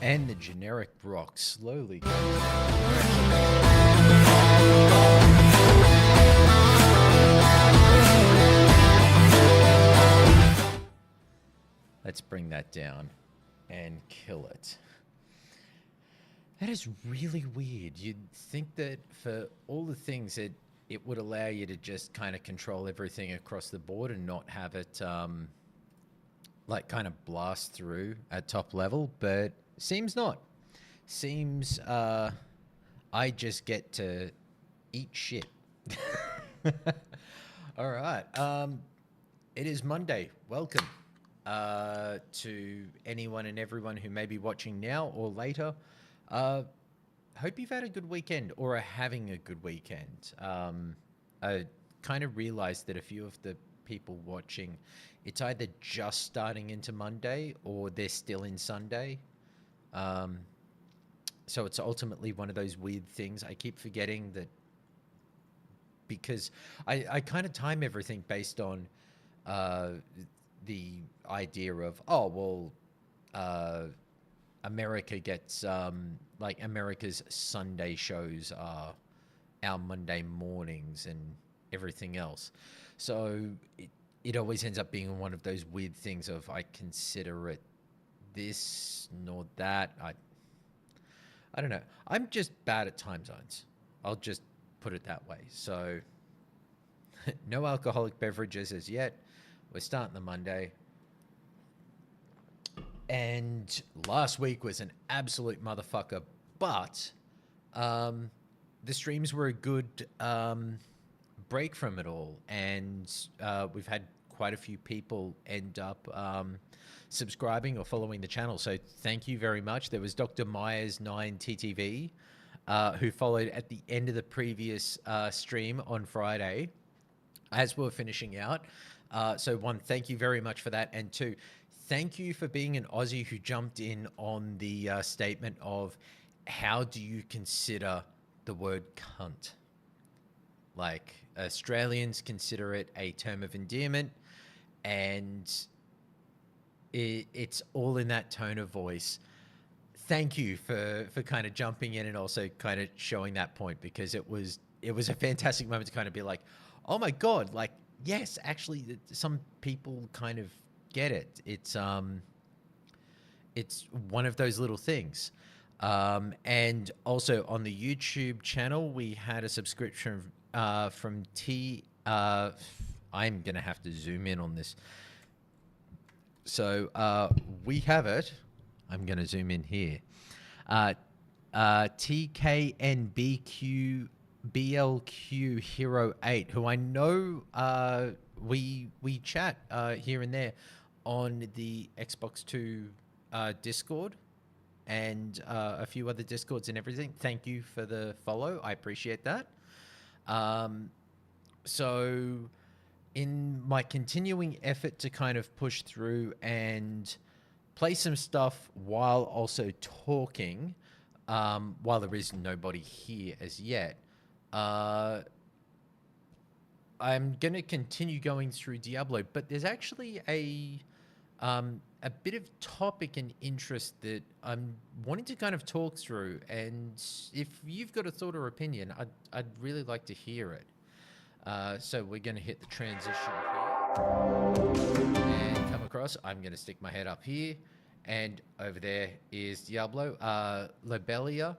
And the generic rock slowly. Let's bring that down and kill it. That is really weird. You'd think that for all the things that it would allow you to just kind of control everything across the board and not have it like kind of blast through at top level, but seems not. Seems I just get to eat shit. All right. It is Monday. Welcome to anyone and everyone who may be watching now or later. Hope you've had a good weekend or are having a good weekend. I kind of realized that a few of the people watching, it's either just starting into Monday or they're still in Sunday. So it's ultimately one of those weird things. I keep forgetting that because I kind of time everything based on the idea of, oh, well, America gets, like America's Sunday shows are our Monday mornings and everything else. So it always ends up being one of those weird things of I consider it this nor that. I don't know. I'm just bad at time zones. I'll just put it that way. So no alcoholic beverages as yet. We're starting the Monday. And last week was an absolute motherfucker, but the streams were a good break from it all. And we've had quite a few people end up subscribing or following the channel. So thank you very much. There was Dr. Myers 9 TTV who followed at the end of the previous stream on Friday as we were finishing out. So one, thank you very much for that. And two, thank you for being an Aussie who jumped in on the statement of how do you consider the word cunt? Like Australians consider it a term of endearment, and it's all in that tone of voice. Thank you for kind of jumping in and also kind of showing that point, because it was a fantastic moment to kind of be like, oh my God, like, yes, actually some people kind of get it. It's one of those little things. And also on the YouTube channel, we had a subscription from I'm going to have to zoom in on this. So we have it. I'm going to zoom in here. TKNBQ Hero 8, who I know we chat here and there on the Xbox 2 Discord and a few other Discords and everything. Thank you for the follow. I appreciate that. So in my continuing effort to kind of push through and play some stuff while also talking, while there is nobody here as yet, I'm going to continue going through Diablo, but there's actually a bit of topic and interest that I'm wanting to kind of talk through. And if you've got a thought or opinion, I'd really like to hear it. So we're going to hit the transition here and come across. I'm going to stick my head up here, and over there is Diablo. Lobelia,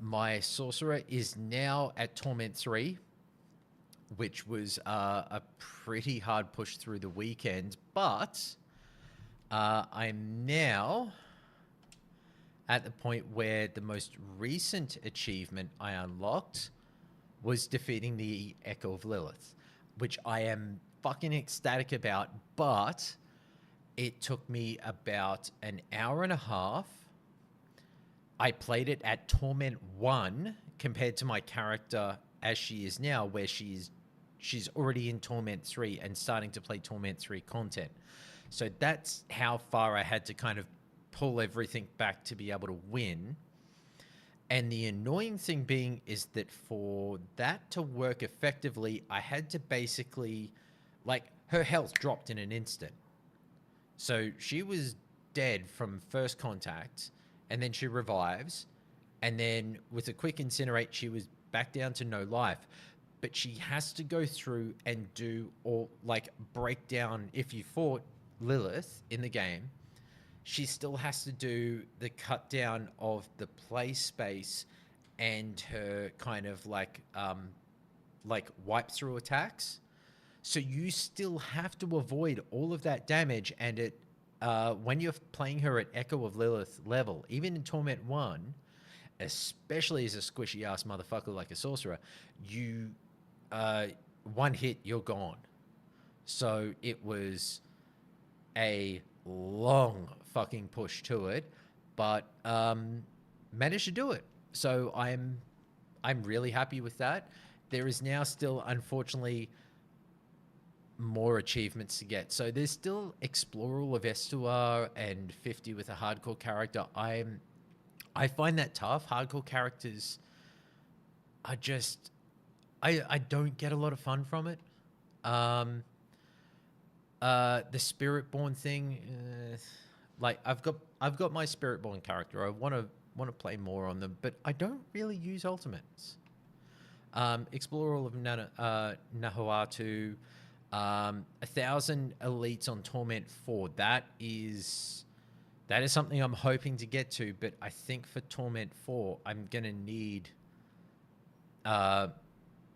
my sorcerer, is now at Torment 3, which was a pretty hard push through the weekend, but I'm now at the point where the most recent achievement I unlocked was defeating the Echo of Lilith, which I am fucking ecstatic about, but it took me about an hour and a half. I played it at Torment 1 compared to my character as she is now, where she's already in Torment 3 and starting to play Torment 3 content. So that's how far I had to kind of pull everything back to be able to win. And the annoying thing being is that for that to work effectively, I had to basically, like, her health dropped in an instant. So she was dead from first contact. and then she revives, and then with a quick incinerate, she was back down to no life. But she has to go through and do, or like break down. If you fought Lilith in the game, she still has to do the cut down of the play space and her kind of like wipe through attacks. So you still have to avoid all of that damage, and it when you're playing her at Echo of Lilith level, even in Torment 1, especially as a squishy ass motherfucker like a sorcerer, you one hit, you're gone. So it was a long fucking push to it, but managed to do it. So I'm really happy with that. There is now still, unfortunately, more achievements to get. So there's still Explore All of Estuar and 50 with a hardcore character. I find that tough. Hardcore characters are just, I don't get a lot of fun from it. The Spiritborn thing, like I've got my Spiritborn character. I want to play more on them, but I don't really use ultimates. Explore all of Nahuatu. 1,000 elites on Torment 4. That is something I'm hoping to get to, but I think for Torment 4, I'm gonna need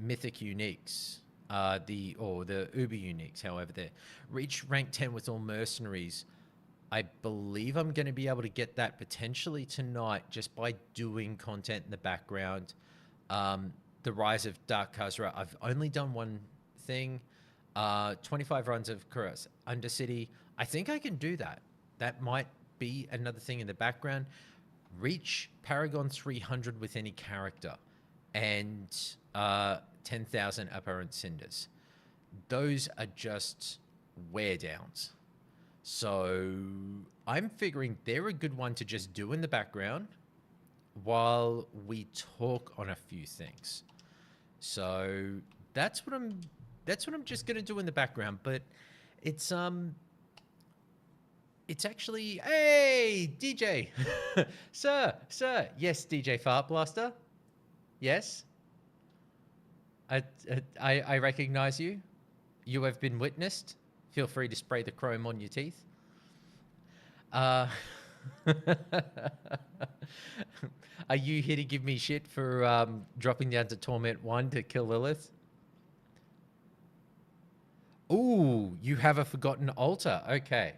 mythic uniques, the uber uniques. However, they reach rank 10 with all mercenaries. I believe I'm going to be able to get that potentially tonight just by doing content in the background. The Rise of Dark Khazra. I've only done one thing. 25 runs of Kuros Undercity. I think I can do that. That might be another thing in the background. Reach Paragon 300 with any character, and 10,000 Apparent Cinders. Those are just wear downs. So I'm figuring they're a good one to just do in the background while we talk on a few things. So that's what I'm just gonna do in the background. But it's actually, hey DJ, sir, yes, DJ Fart Blaster, yes, I recognize you. You have been witnessed. Feel free to spray the chrome on your teeth. Are you here to give me shit for dropping down to Torment 1 to kill Lilith? Ooh, you have a forgotten altar. Okay.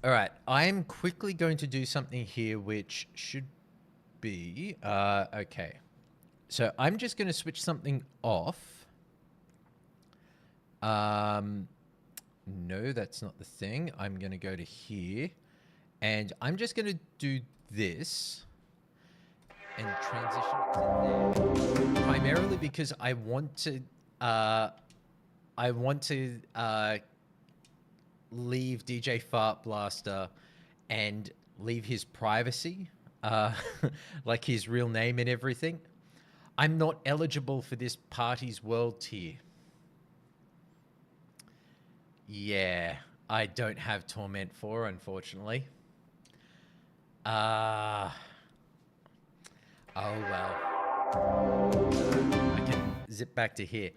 All right. I'm quickly going to do something here which should be... okay. So I'm just going to switch something off. No, that's not the thing. I'm going to go to here. And I'm just going to do this and transition to there. Primarily because I want to leave DJ Fart Blaster and leave his privacy, like his real name and everything. I'm not eligible for this party's world tier. Yeah, I don't have Torment 4, unfortunately. Oh well. I can zip back to here.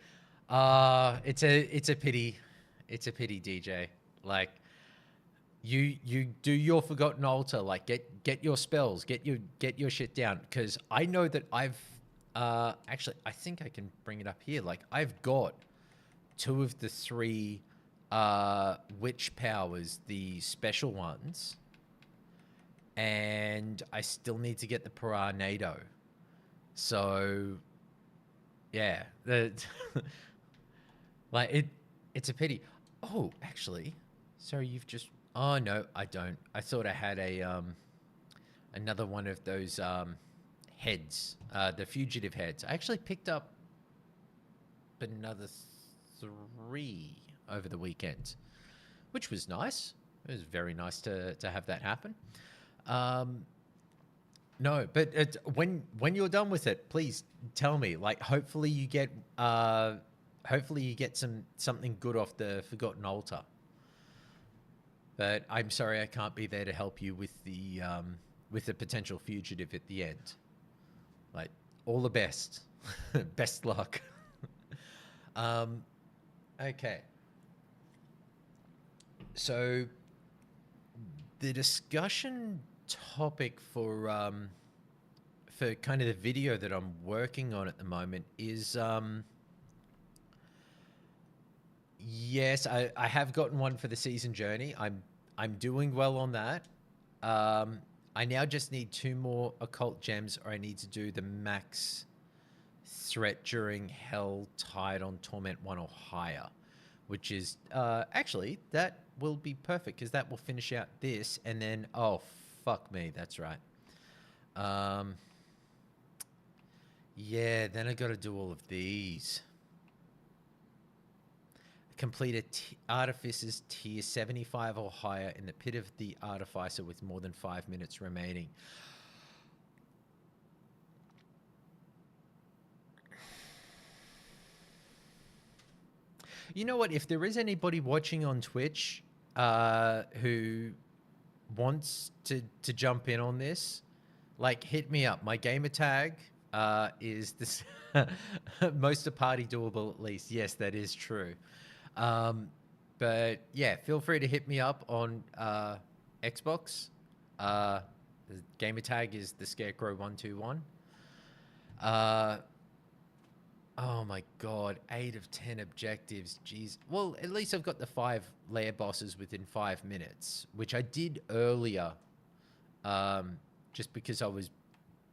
It's a pity. It's a pity, DJ. Like, you do your forgotten altar. Like, get your spells, get your shit down. Because I know that I've actually, I think I can bring it up here. Like, I've got 2 of the 3 witch powers, the special ones, and I still need to get the Piranado. So yeah, like it's a pity. Oh, actually, sorry, you've just... Oh no, I don't. I thought I had a another one of those heads, the fugitive heads. I actually picked up another 3 over the weekend, which was nice. It was very nice to have that happen. No, but when you're done with it, please tell me. Like, hopefully you get something good off the Forgotten Altar. But I'm sorry I can't be there to help you with the potential fugitive at the end. Like, all the best. Best luck. um, okay. So the discussion topic for kind of the video that I'm working on at the moment is yes, I have gotten one for the season journey. I'm doing well on that. I now just need 2 more occult gems, or I need to do the max threat during Hell Tide on Torment 1 or higher, which is actually that will be perfect because that will finish out this, and then oh fuck me, that's right. Yeah, then I got to do all of these. Complete Artificer's tier 75 or higher in the pit of the Artificer with more than 5 minutes remaining. You know what? If there is anybody watching on Twitch who wants to jump in on this, like, hit me up. My gamer tag is this most a party doable at least. Yes, that is true. But yeah, feel free to hit me up on Xbox. The gamer tag is the Scarecrow121. Oh my god, 8 of 10 objectives. Jeez. Well, at least I've got the 5 lair bosses within 5 minutes, which I did earlier, just because I was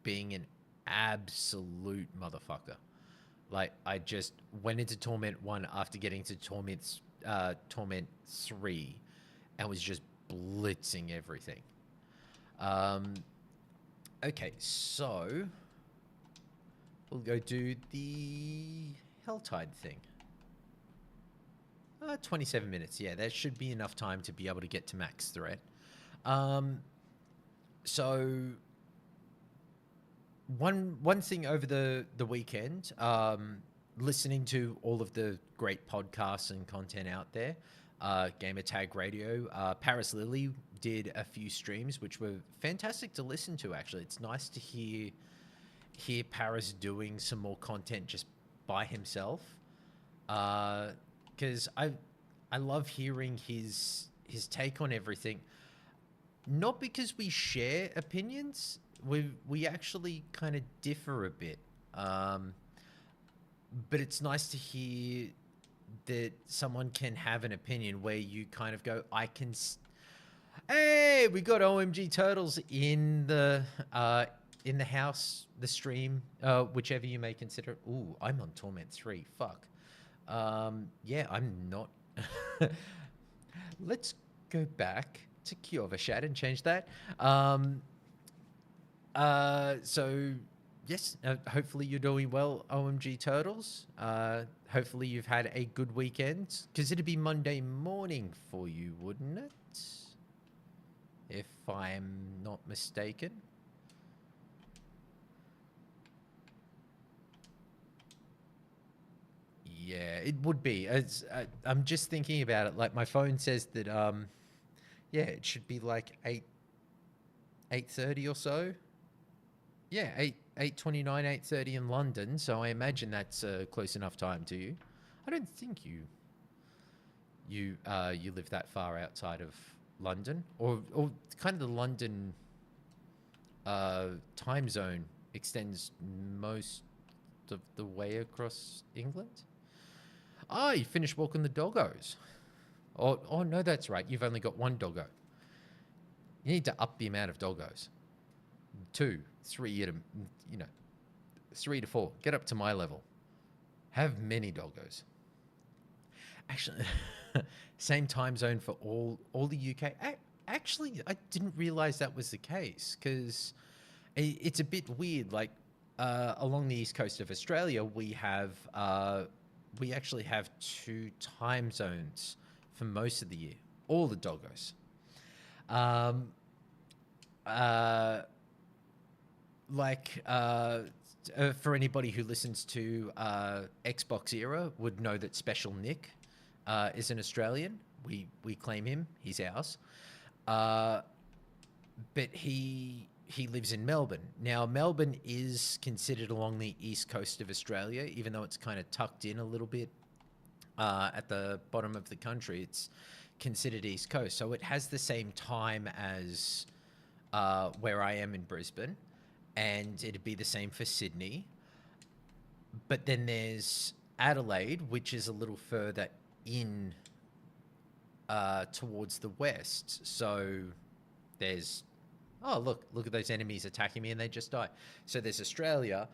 being an absolute motherfucker. Like, I just went into Torment 1 after getting to Torment 3 and was just blitzing everything. Okay, so we'll go do the Helltide thing. 27 minutes. Yeah, that should be enough time to be able to get to max threat. So one thing over the weekend, listening to all of the great podcasts and content out there, Gamer Tag Radio, Paris Lily did a few streams which were fantastic to listen to. Actually, it's nice to hear Paris doing some more content just by himself, because I love hearing his take on everything. Not because we share opinions, we actually kind of differ a bit, but it's nice to hear that someone can have an opinion where you kind of go, hey, we got OMG Turtles in the house, the stream, whichever you may consider it. Ooh, I'm on Torment 3. Fuck. Yeah, I'm not. Let's go back to Kyovashad and change that. So, yes, hopefully you're doing well, OMG Turtles. Hopefully you've had a good weekend, because it'd be Monday morning for you, wouldn't it? If I'm not mistaken. Yeah, it would be. I'm just thinking about it. Like, my phone says that, yeah, it should be like 8:30 or so. Yeah, 8:29, 8:30 in London. So I imagine that's close enough time to you. I don't think you live that far outside of London, or kind of the London time zone extends most of the way across England. Ah, you finished walking the doggos. Oh, no, that's right. You've only got one doggo. You need to up the amount of doggos. 2, 3, 3 to 4. Get up to my level. Have many doggos. Actually, same time zone for all the UK. Actually, I didn't realize that was the case, because it's a bit weird. Like, along the east coast of Australia, we actually have 2 time zones for most of the year. All the doggos. For anybody who listens to Xbox Era would know that Special Nick is an Australian, we claim him. He's ours. Uh, but he lives in Melbourne. Now, Melbourne is considered along the east coast of Australia, even though it's kind of tucked in a little bit at the bottom of the country. It's considered east coast, so it has the same time as where I am in Brisbane, and it'd be the same for Sydney. But then there's Adelaide, which is a little further in towards the west. So there's, oh, look at those enemies attacking me and they just die. So there's Australia,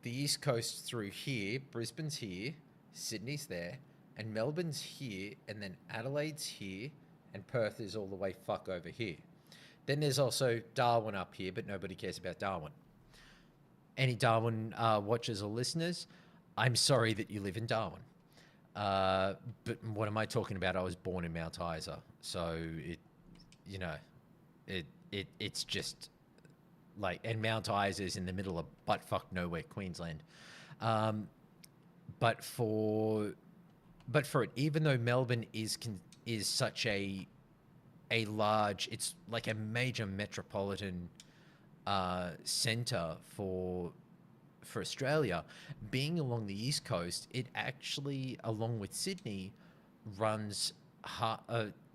the east coast through here, Brisbane's here, Sydney's there, and Melbourne's here, and then Adelaide's here, and Perth is all the way fuck over here. Then there's also Darwin up here, but nobody cares about Darwin. Any Darwin watchers or listeners, I'm sorry that you live in Darwin. But what am I talking about? I was born in Mount Isa, so it's just like, and Mount Isa is in the middle of buttfuck nowhere, Queensland. But for it, even though Melbourne is such a large, it's like a major metropolitan centre for Australia, being along the east coast, it actually, along with Sydney, runs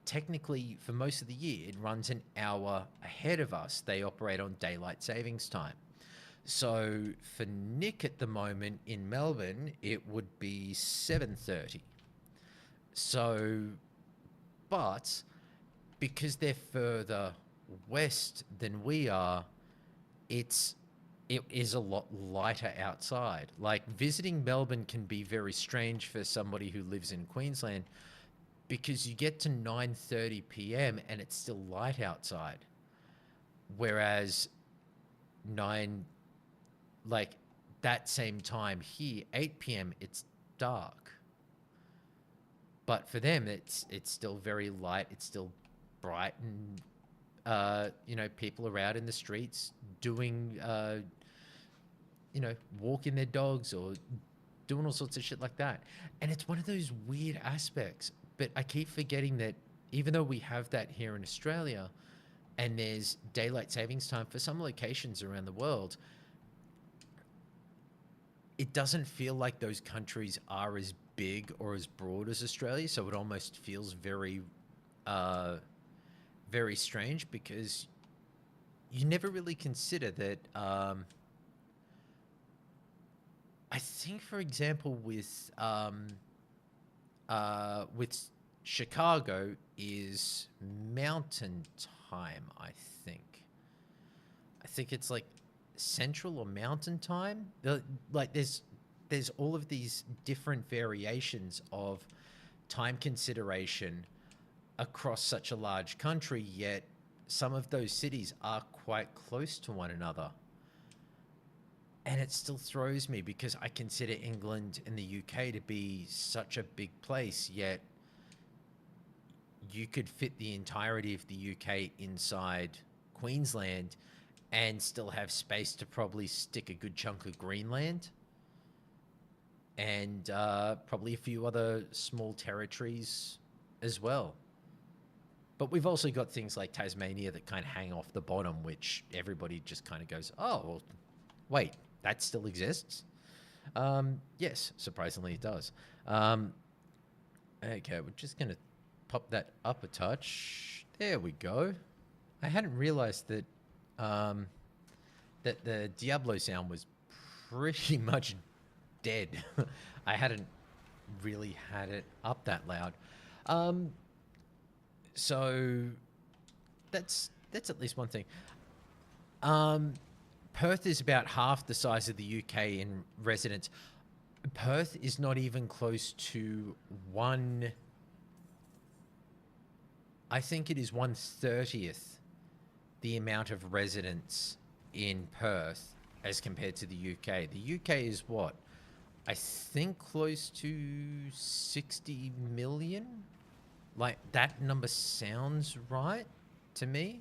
technically for most of the year, it runs an hour ahead of us. They operate on daylight savings time. So for Nick at the moment in Melbourne, it would be 7:30. So, but because they're further west than we are, it is a lot lighter outside. Like, visiting Melbourne can be very strange for somebody who lives in Queensland, because you get to 9:30 p.m. and it's still light outside. Whereas that same time here, 8 p.m., it's dark. But for them, it's still very light. It's still bright, and people are out in the streets doing, walking their dogs or doing all sorts of shit like that. And it's one of those weird aspects. But I keep forgetting that even though we have that here in Australia, and there's daylight savings time for some locations around the world, it doesn't feel like those countries are as big or as broad as Australia. So it almost feels very, very strange, because you never really consider that. I think, for example, with Chicago is mountain time. I think it's like central or mountain time. There's all of these different variations of time consideration across such a large country, yet some of those cities are quite close to one another. And it still throws me, because I consider England and the UK to be such a big place, yet you could fit the entirety of the UK inside Queensland and still have space to probably stick a good chunk of Greenland and probably a few other small territories as well. But we've also got things like Tasmania that kind of hang off the bottom, which everybody just kind of goes, oh, well, wait, that still exists? Yes, surprisingly it does. Okay, we're just going to pop that up a touch. There we go. I hadn't realized that that the Diablo sound was pretty much dead. I hadn't really had it up that loud. So that's at least one thing. Perth is about half the size of the UK in residents. Perth is not even close to one. I think it is 1/30th the amount of residents in Perth as compared to the UK. The UK is what? I think close to 60 million. Like, that number sounds right to me.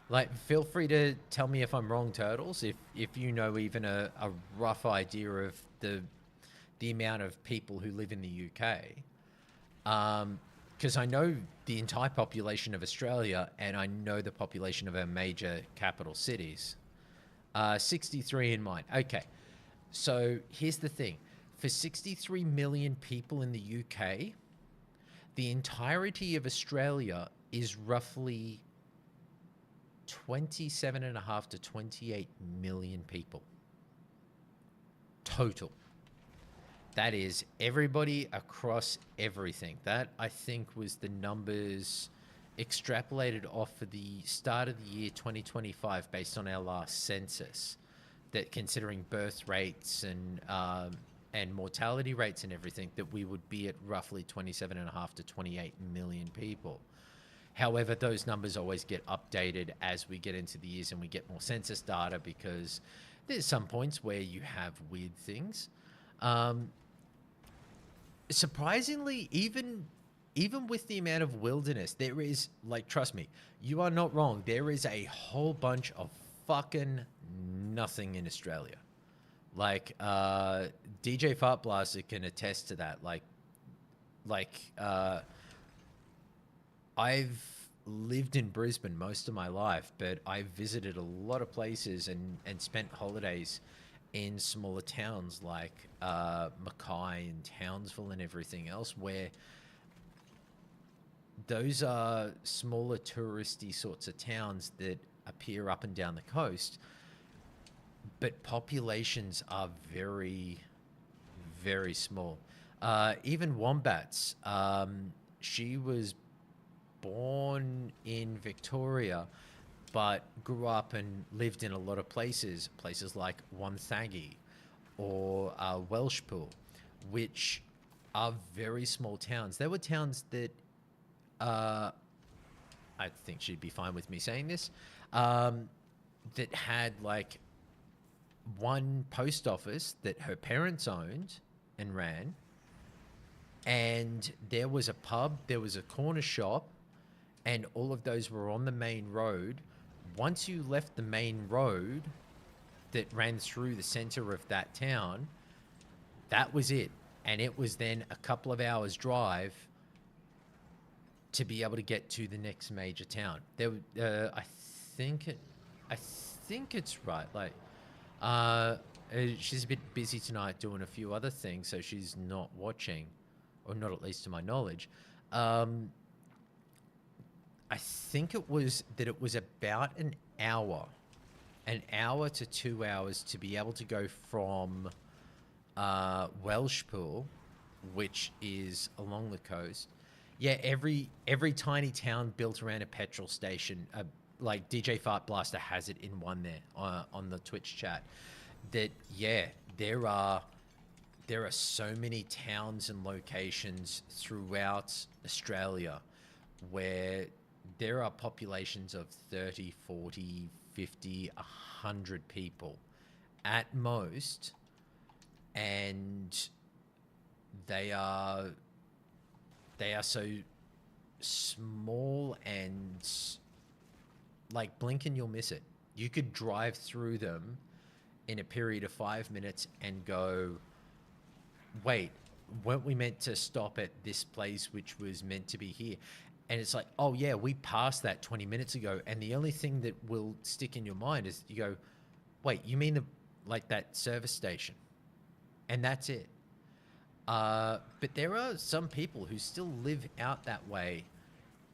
Like, feel free to tell me if I'm wrong, Turtles, if you know even a rough idea of the amount of people who live in the UK. because I know the entire population of Australia and I know the population of our major capital cities. 63 in mine. Okay. So here's the thing, for 63 million people in the UK, the entirety of Australia is roughly 27.5 to 28 million people total. That is everybody across everything. That, I think, was the numbers extrapolated off for the start of the year 2025 based on our last census. That, considering birth rates and mortality rates and everything, that we would be at roughly 27.5 to 28 million people. However, those numbers always get updated as we get into the years and we get more census data, because there's some points where you have weird things. Surprisingly, even with the amount of wilderness, there is, like, trust me, you are not wrong. There is a whole bunch of fucking nothing in Australia. Like, DJ Fart Blaster can attest to that. I've lived in Brisbane most of my life, but I've visited a lot of places and spent holidays in smaller towns like Mackay and Townsville and everything else, where those are smaller touristy sorts of towns that appear up and down the coast, but populations are very, very small. Even Wombats, she was born in Victoria, but grew up and lived in a lot of places like Wonthaggi or Welshpool, which are very small towns. They were towns that, I think she'd be fine with me saying this, that had like one post office that her parents owned and ran, and there was a pub, there was a corner shop, and all of those were on the main road. Once you left the main road that ran through the center of that town, that was it. And it was then a couple of hours drive to be able to get to the next major town. There, I think it's right. Like, she's a bit busy tonight doing a few other things, so she's not watching, or not at least to my knowledge. I think it was about an hour to 2 hours to be able to go from Welshpool, which is along the coast. Yeah, every tiny town built around a petrol station, like DJ Fart Blaster has it in one there on the Twitch chat. That, yeah, there are so many towns and locations throughout Australia where there are populations of 30, 40, 50, 100 people at most, and they are so small, and like, blink and you'll miss it. You could drive through them in a period of 5 minutes and go, wait, weren't we meant to stop at this place which was meant to be here? And it's like, oh yeah, we passed that 20 minutes ago. And the only thing that will stick in your mind is you go, wait, you mean that service station? And that's it. But there are some people who still live out that way,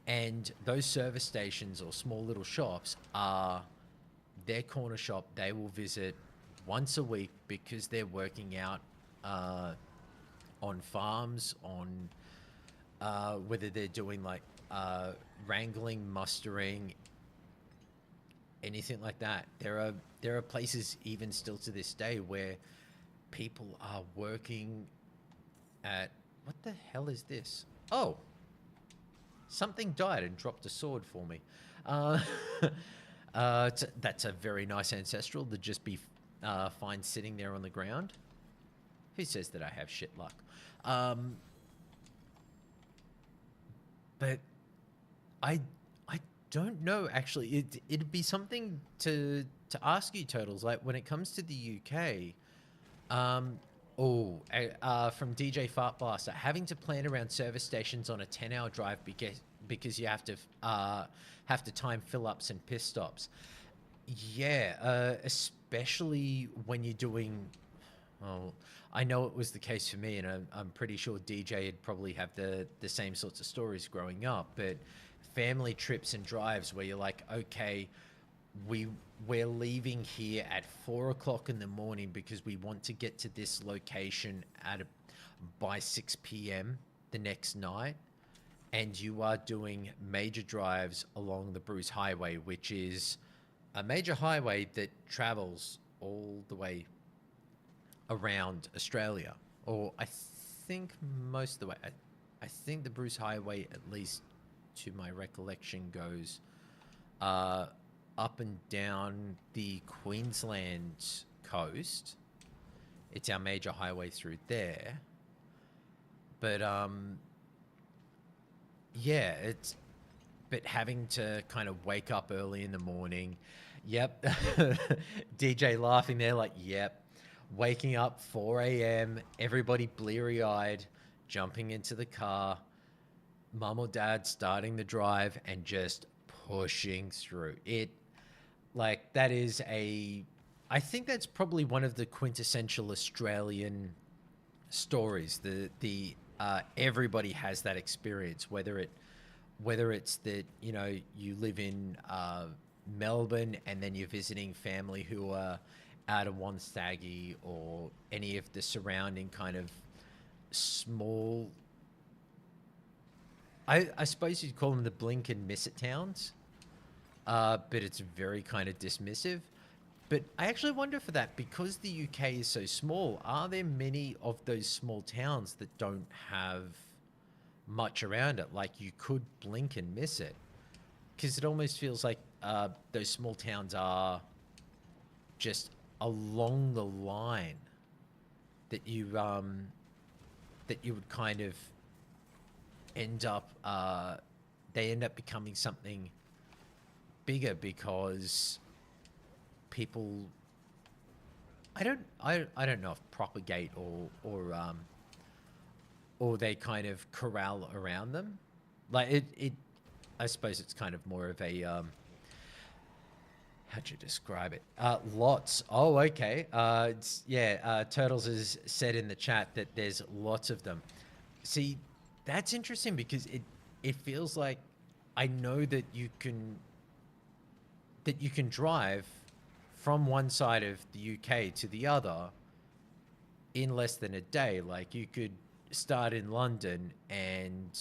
and those service stations or small little shops are their corner shop. They will visit once a week because they're working out on farms, on whether they're doing like wrangling, mustering, anything like that. There are places even still to this day where people are working at, what the hell is this? Oh, something died and dropped a sword for me. That's a very nice ancestral to just be fine sitting there on the ground. Who says that I have shit luck? But I don't know, actually. It'd be something to ask you, Turtles. Like, when it comes to the UK, Oh, from DJ Fart Blaster, having to plan around service stations on a 10-hour drive because you have to time fill ups and piss stops. Yeah, especially when you're doing. Well, I know it was the case for me, and I'm pretty sure DJ would probably have the same sorts of stories growing up. But family trips and drives where you're like, okay, we we're leaving here at 4 o'clock in the morning because we want to get to this location by 6 p.m. the next night, and you are doing major drives along the Bruce Highway, which is a major highway that travels all the way around Australia, or I think most of the way. I think the Bruce Highway, at least to my recollection, goes uh, up and down the Queensland coast. It's our major highway through there. But yeah, it's but having to kind of wake up early in the morning. Yep. DJ laughing there like, yep. Waking up 4 a.m., everybody bleary eyed, jumping into the car, mum or dad starting the drive and just pushing through. That is I think that's probably one of the quintessential Australian stories. The everybody has that experience, whether it's that you live in Melbourne and then you're visiting family who are out of Wonthaggi or any of the surrounding kind of small. I suppose you'd call them the blink and miss it towns, but it's very kind of dismissive. But I actually wonder for that, because the UK is so small, are there many of those small towns that don't have much around it? Like you could blink and miss it, because it almost feels like those small towns are just along the line that you would kind of end up they end up becoming something bigger because people I don't know if propagate or they kind of corral around them. Like it I suppose it's kind of more of a how'd you describe it? Lots. Oh, okay. Turtles has said in the chat that there's lots of them. See, that's interesting because it feels like I know that you can drive from one side of the UK to the other in less than a day. Like you could start in London and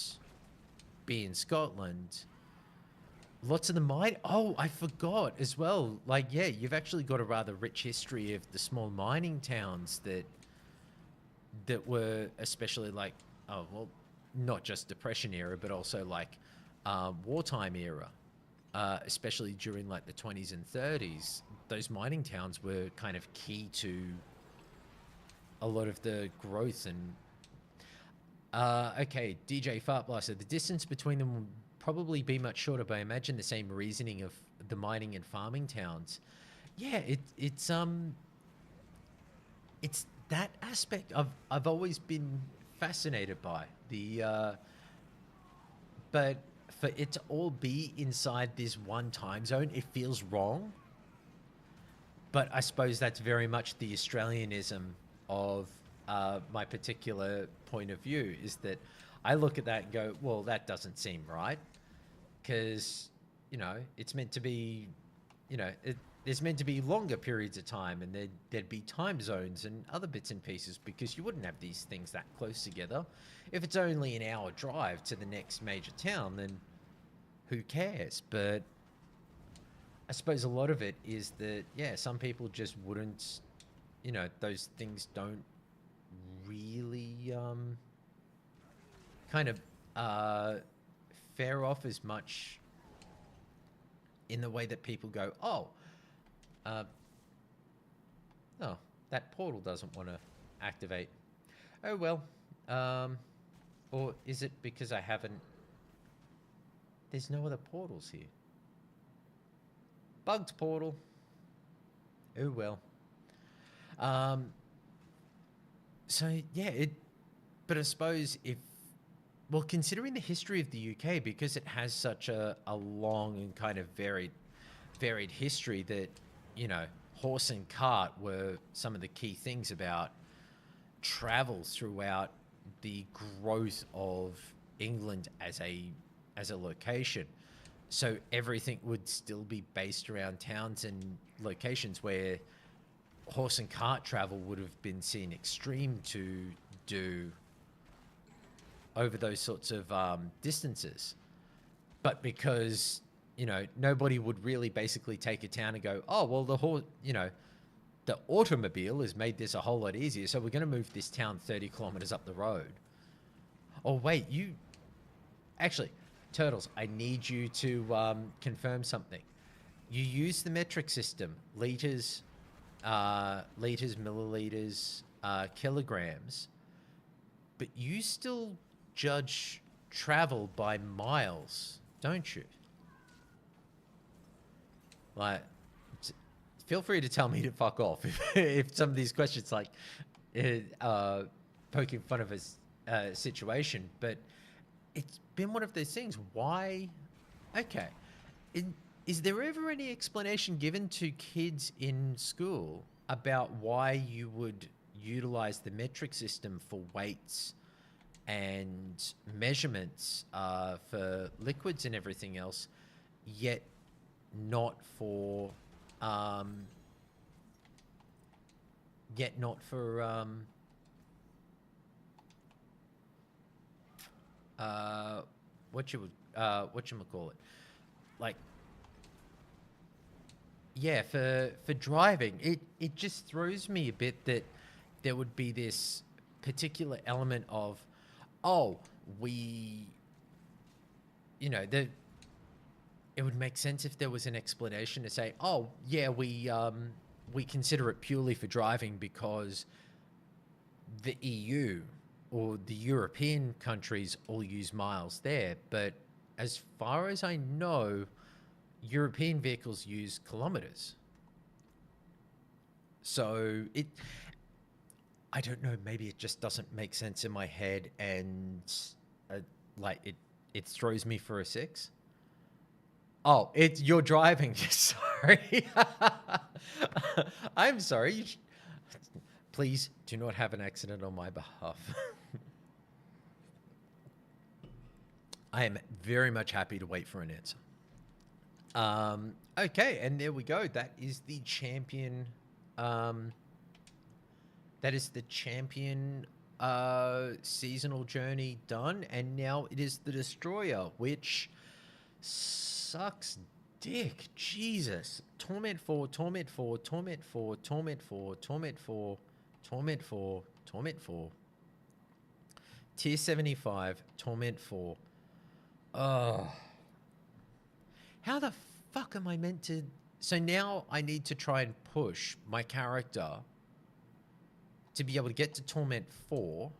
be in Scotland. Lots of the mine. Oh, I forgot as well. Like, yeah, you've actually got a rather rich history of the small mining towns that were especially like, oh well, not just Depression era, but also like wartime era, especially during like the 20s and 30s. Those mining towns were kind of key to a lot of the growth and okay, DJ Fartblaster. The distance between them will probably be much shorter, but I imagine the same reasoning of the mining and farming towns. Yeah, it's that aspect I've always been fascinated by. But for it to all be inside this one time zone, it feels wrong. But I suppose that's very much the Australianism of my particular point of view, is that I look at that and go, well, that doesn't seem right. Because, it's meant to be, there's meant to be longer periods of time and there'd be time zones and other bits and pieces because you wouldn't have these things that close together. If it's only an hour drive to the next major town, then who cares? But I suppose a lot of it is that, yeah, some people just wouldn't, those things don't really kind of fare off as much in the way that people go, oh, no, that portal doesn't want to activate. Oh, well. Or is it because I haven't... There's no other portals here. Bugged portal. Oh, well. So yeah, but I suppose if, well, considering the history of the UK, because it has such a long and kind of varied history, that, you know, horse and cart were some of the key things about travel throughout the growth of England as a location. So everything would still be based around towns and locations where horse and cart travel would have been seen extreme to do over those sorts of distances. But because, you know, nobody would really basically take a town and go, oh, well, the automobile has made this a whole lot easier, so we're going to move this town 30 kilometers up the road. Oh, wait, actually, Turtles, I need you to confirm something. You use the metric system, liters, milliliters, kilograms, but you still judge travel by miles, don't you? Like, feel free to tell me to fuck off if some of these questions, like, poking fun of a situation, but it's been one of those things. Why? Okay. Is there ever any explanation given to kids in school about why you would utilize the metric system for weights and measurements for liquids and everything else, yet not for um, yet not for what you call it, like, yeah, for driving? It just throws me a bit that there would be this particular element of, oh, we, you know, the it would make sense if there was an explanation to say, oh yeah, we consider it purely for driving because the EU or the European countries all use miles there. But as far as I know, European vehicles use kilometers. So I don't know, maybe it just doesn't make sense in my head, and uh, like it throws me for a six. Oh, it's you're driving. Sorry. I'm sorry. Please do not have an accident on my behalf. I am very much happy to wait for an answer. Okay, and there we go. That is the champion. Um, that is the champion seasonal journey done, and now it is the destroyer, which sucks dick. Jesus. Torment 4, Torment 4, Torment 4, Torment 4, Torment 4, Torment 4, Torment 4. Tier 75, Torment 4. Oh. How the fuck am I meant to... So now I need to try and push my character to be able to get to Torment 4.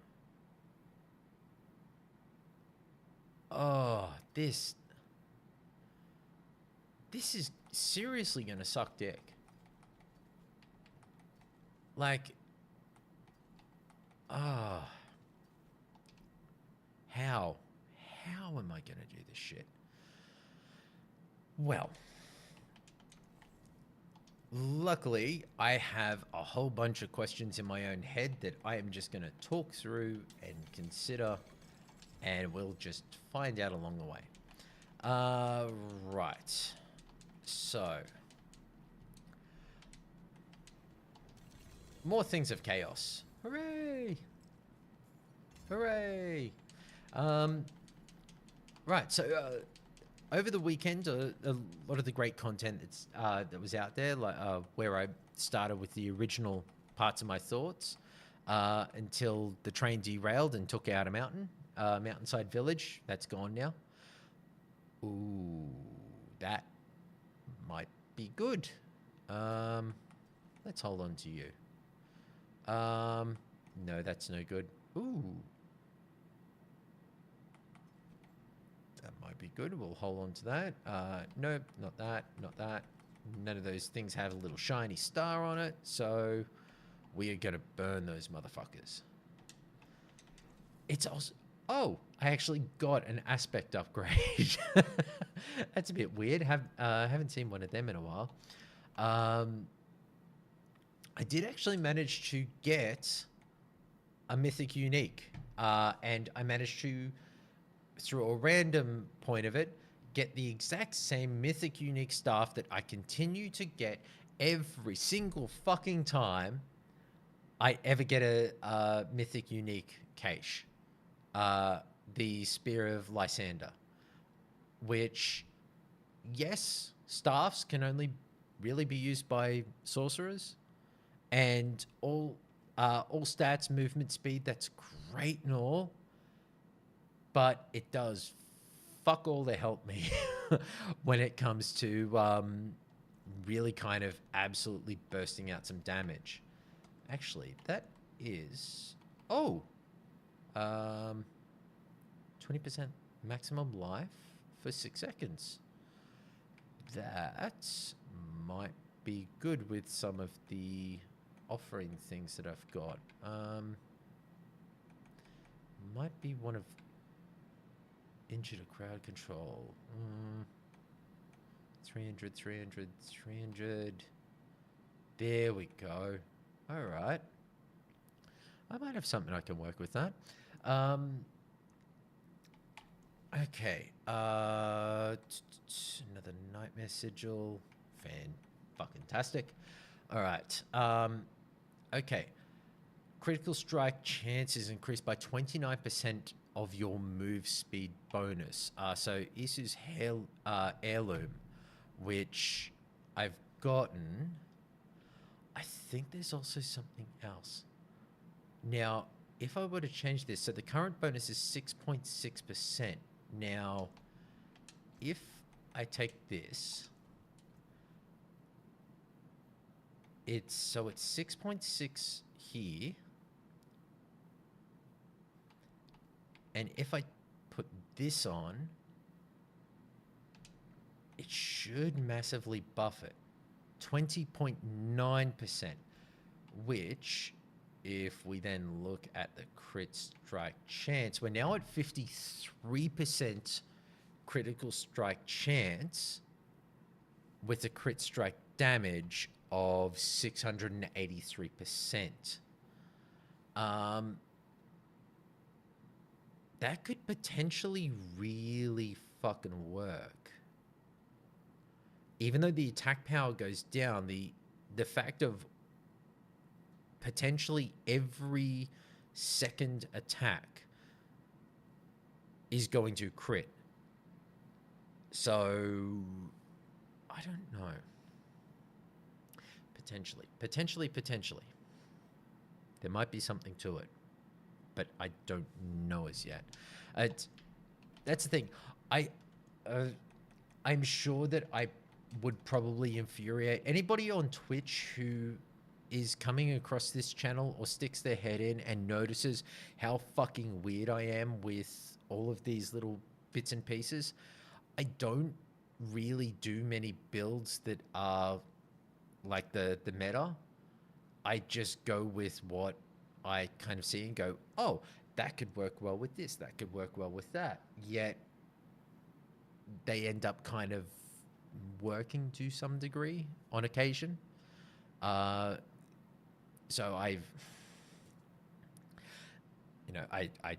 Oh, this is seriously going to suck dick. Like, ah, how am I going to do this shit? Well, luckily, I have a whole bunch of questions in my own head that I am just going to talk through and consider, and we'll just find out along the way. Right. So, more things of chaos. Hooray! Hooray! Right, so over the weekend, a lot of the great content that was out there, like where I started with the original parts of my thoughts until the train derailed and took out a mountainside village. That's gone now. Ooh, that might be good. Let's hold on to you. No, that's no good. Ooh. That might be good. We'll hold on to that. Nope, not that, not that. None of those things have a little shiny star on it, so we are going to burn those motherfuckers. it's also, oh, I actually got an aspect upgrade. That's a bit weird. Haven't seen one of them in a while. I did actually manage to get a mythic unique, and I managed to, through a random point of it, get the exact same mythic unique staff that I continue to get every single fucking time I ever get a mythic unique cache. The Spear of Lysander, which, yes, staffs can only really be used by sorcerers, and all stats, movement speed, that's great and all, but it does fuck all to help me when it comes to really kind of absolutely bursting out some damage. Actually, that is... Oh! 20% maximum life for 6 seconds. That might be good with some of the offering things that I've got. Might be one of... Injured a crowd control. 300, 300, 300. There we go. All right. I might have something I can work with that. Okay. Another nightmare sigil. Fan-fucking-tastic. All right. Okay. Critical strike chance is increased by 29% of your move speed bonus. So Isu's heirloom, which I've gotten. I think there's also something else. Now, if I were to change this, so the current bonus is 6.6%. Now, if I take this, it's 6.6 here. And if I put this on, it should massively buff it. 20.9%, which, if we then look at the crit strike chance, we're now at 53% critical strike chance with a crit strike damage of 683%. That could potentially really fucking work. Even though the attack power goes down, the fact of potentially every second attack is going to crit. So, I don't know. Potentially. There might be something to it, but I don't know as yet. That's the thing. I'm sure that I would probably infuriate anybody on Twitch who is coming across this channel or sticks their head in and notices how fucking weird I am with all of these little bits and pieces. I don't really do many builds that are like the meta. I just go with what I kind of see and go, oh, that could work well with this, that could work well with that. Yet they end up kind of working to some degree on occasion. So I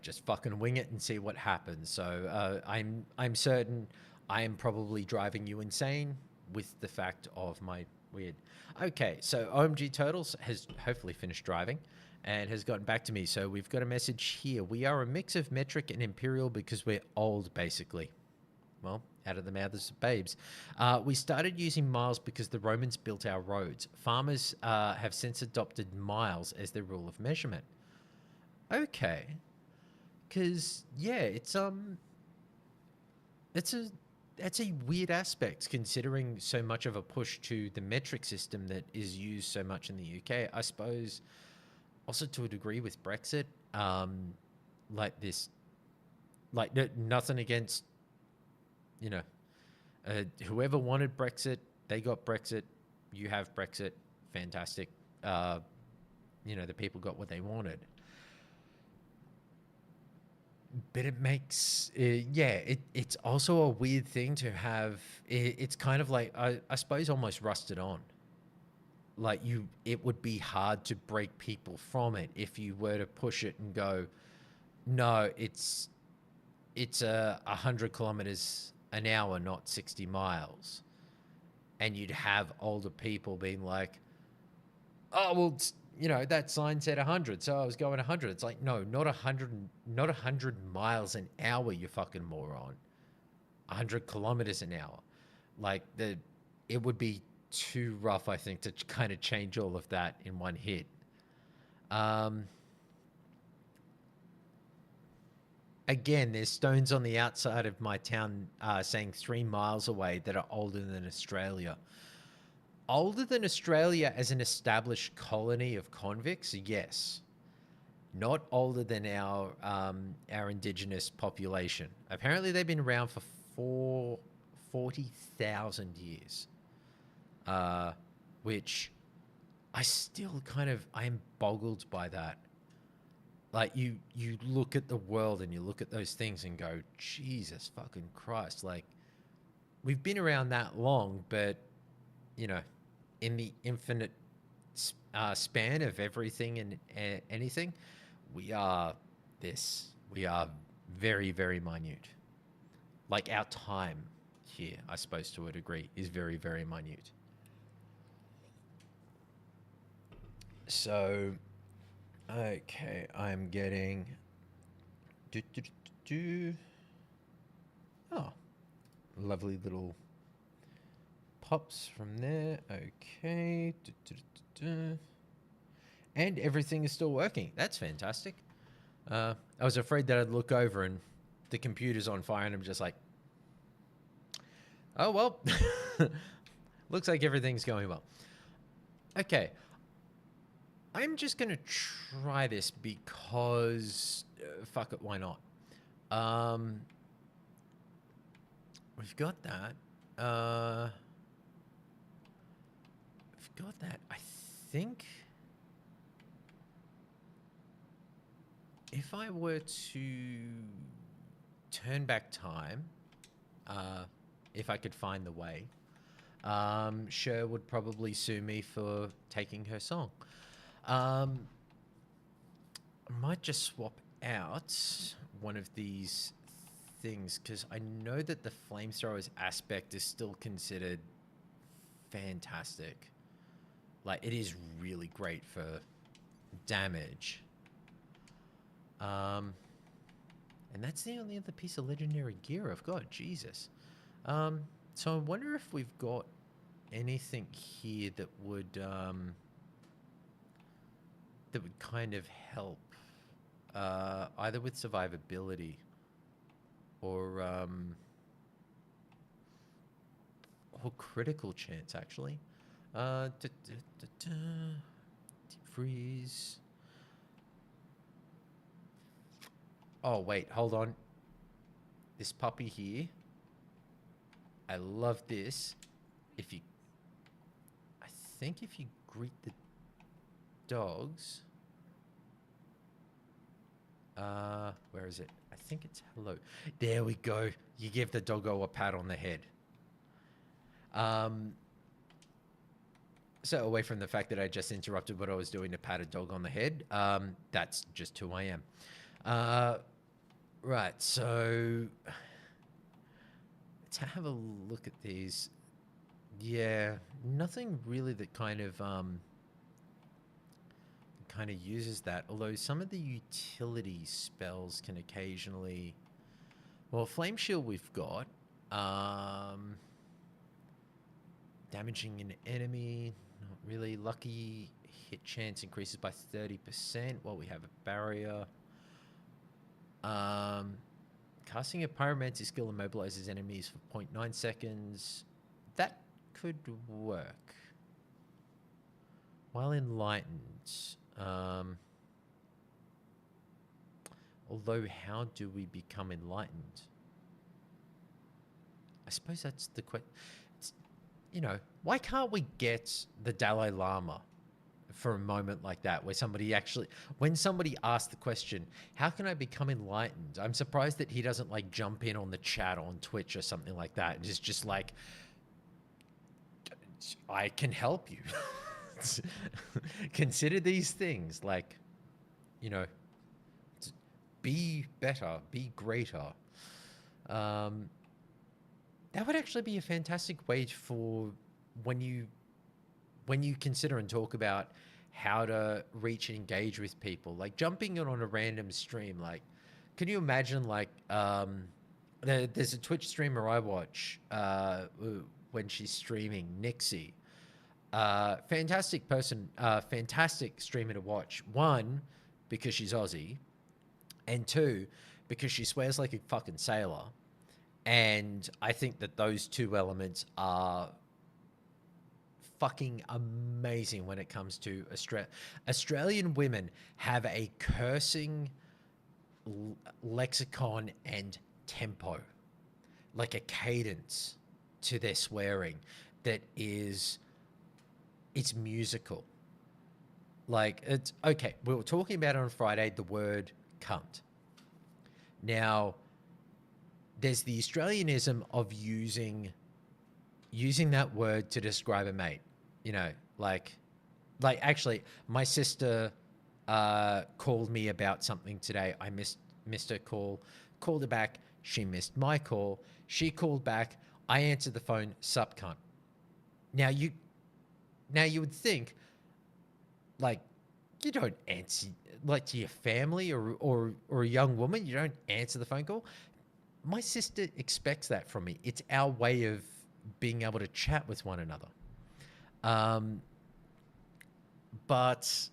just fucking wing it and see what happens. So I'm certain I am probably driving you insane with the fact of my weird. Okay, so OMG Turtles has hopefully finished driving and has gotten back to me. So we've got a message here. We are a mix of metric and imperial because we're old, basically. Well, out of the mouths of babes. We started using miles because the Romans built our roads. Farmers have since adopted miles as their rule of measurement. Okay. Because, yeah, that's a weird aspect considering so much of a push to the metric system that is used so much in the UK. I suppose also to a degree with Brexit, like this, like nothing against, whoever wanted Brexit, they got Brexit. You have Brexit. Fantastic. The people got what they wanted. But it makes, yeah, it's also a weird thing to have. It's kind of like, I suppose, almost rusted on. Like it would be hard to break people from it if you were to push it and go, no, it's 100 kilometers an hour, not 60 miles. And you'd have older people being like, oh, well, that sign said 100, so I was going 100. It's like, no, not 100, not 100 miles an hour, you fucking moron. 100 kilometers an hour. Like, it would be too rough, I think, to kind of change all of that in one hit. Um, Again, there's stones on the outside of my town saying 3 miles away that are older than Australia. Older than Australia as an established colony of convicts, yes. Not older than our indigenous population. Apparently, they've been around for 40,000 years, which I am boggled by that. Like you look at the world and you look at those things and go, Jesus fucking Christ! Like, we've been around that long, but you know, in the infinite span of everything and anything, we are this. We are very, very minute. Like, our time here, I suppose, to a degree, is very, very minute. So, okay, I'm getting. Do, do, do, do. Oh, lovely little pops from there. Okay. Do, do, do, do. And everything is still working. That's fantastic. I was afraid that I'd look over and the computer's on fire, and I'm just like, oh, well, looks like everything's going well. Okay. I'm just going to try this because, fuck it, why not? We've got that. We've got that. I think if I were to turn back time, if I could find the way, Cher would probably sue me for taking her song. I might just swap out one of these things because I know that the flamethrowers aspect is still considered fantastic. Like, it is really great for damage. And that's the only other piece of legendary gear I've got. Jesus. So I wonder if we've got anything here that would kind of help, either with survivability or critical chance, actually. Deep freeze. Oh, wait, hold on. This puppy here. I love this. I think if you greet the dogs. Where is it? I think it's hello. There we go. You give the doggo a pat on the head. So away from the fact that I just interrupted what I was doing to pat a dog on the head, that's just who I am. Right, so let's have a look at these. Yeah, nothing really that kind of uses that. Although some of the utility spells can occasionally. Well, Flame Shield we've got. Damaging an enemy, not really. Lucky hit chance increases by 30% while we have a barrier. Casting a pyromancy skill immobilizes enemies for 0.9 seconds. That could work. While enlightened. Although, how do we become enlightened? I suppose that's the question. Why can't we get the Dalai Lama for a moment like that, where when somebody asks the question, how can I become enlightened? I'm surprised that he doesn't like jump in on the chat on Twitch or something like that. And is just like, I can help you. Consider these things, like, you know, be better, be greater. Um, that would actually be a fantastic way for when you consider and talk about how to reach and engage with people, like jumping in on a random stream. Like, can you imagine, like, there's a Twitch streamer I watch when she's streaming, Nixie. Fantastic person, fantastic streamer to watch. One, because she's Aussie, and two, because she swears like a fucking sailor. And I think that those two elements are fucking amazing when it comes to Australian women have a cursing lexicon and tempo, like a cadence to their swearing that is, it's musical. Like, it's okay. We were talking about it on Friday, the word cunt. Now, there's the Australianism of using that word to describe a mate. You know, like actually, my sister called me about something today. I missed her call, called her back. She missed my call. She called back. I answered the phone. Sup, cunt. Now you would think, like, you don't answer, like, to your family or a young woman. You don't answer the phone call. My sister expects that from me. It's our way of being able to chat with one another. But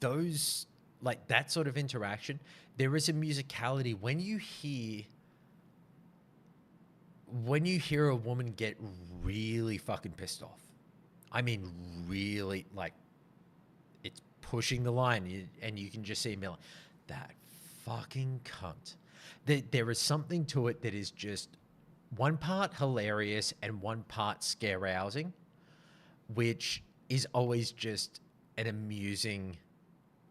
those, like, that sort of interaction, there is a musicality when you hear a woman get really fucking pissed off. I mean, really, like, it's pushing the line, and you can just see me like, that fucking cunt. There is something to it that is just one part hilarious and one part scare-rousing, which is always just an amusing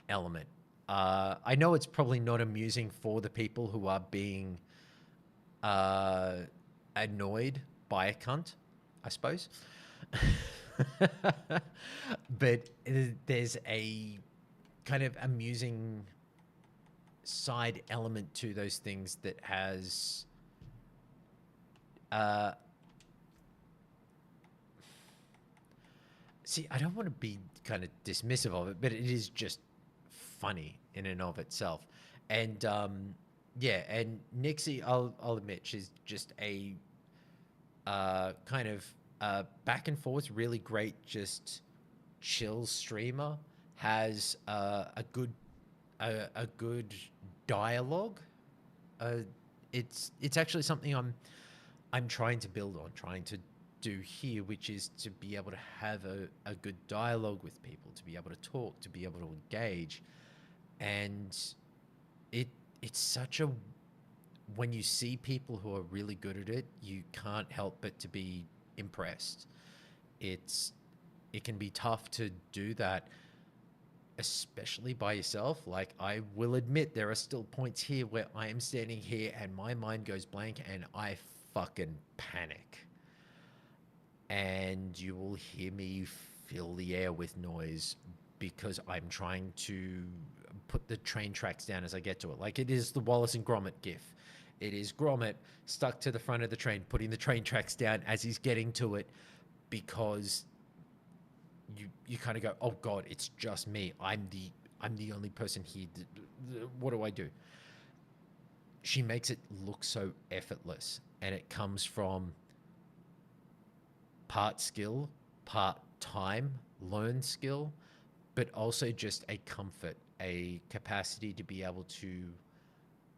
element. I know it's probably not amusing for the people who are being annoyed by a cunt, I suppose. But there's a kind of amusing side element to those things that has see, I don't want to be kind of dismissive of it, but it is just funny in and of itself. And yeah, and Nixie, I'll admit, she's just a kind of back and forth, really great, just chill streamer. Has a good dialogue. It's actually something I'm trying to build on, trying to do here, which is to be able to have a good dialogue with people, to be able to talk, to be able to engage. And it's such a, when you see people who are really good at it, you can't help but to be impressed. It can be tough to do that, especially by yourself. Like, I will admit, there are still points here where I am standing here and my mind goes blank and I fucking panic. And you will hear me fill the air with noise because I'm trying to put the train tracks down as I get to it. Like, it is the Wallace and Gromit gif. It is Gromit stuck to the front of the train, putting the train tracks down as he's getting to it, because you kind of go, oh God, it's just me. I'm the only person here. What do I do? She makes it look so effortless, and it comes from part skill, part time, learned skill, but also just a comfort, a capacity to be able to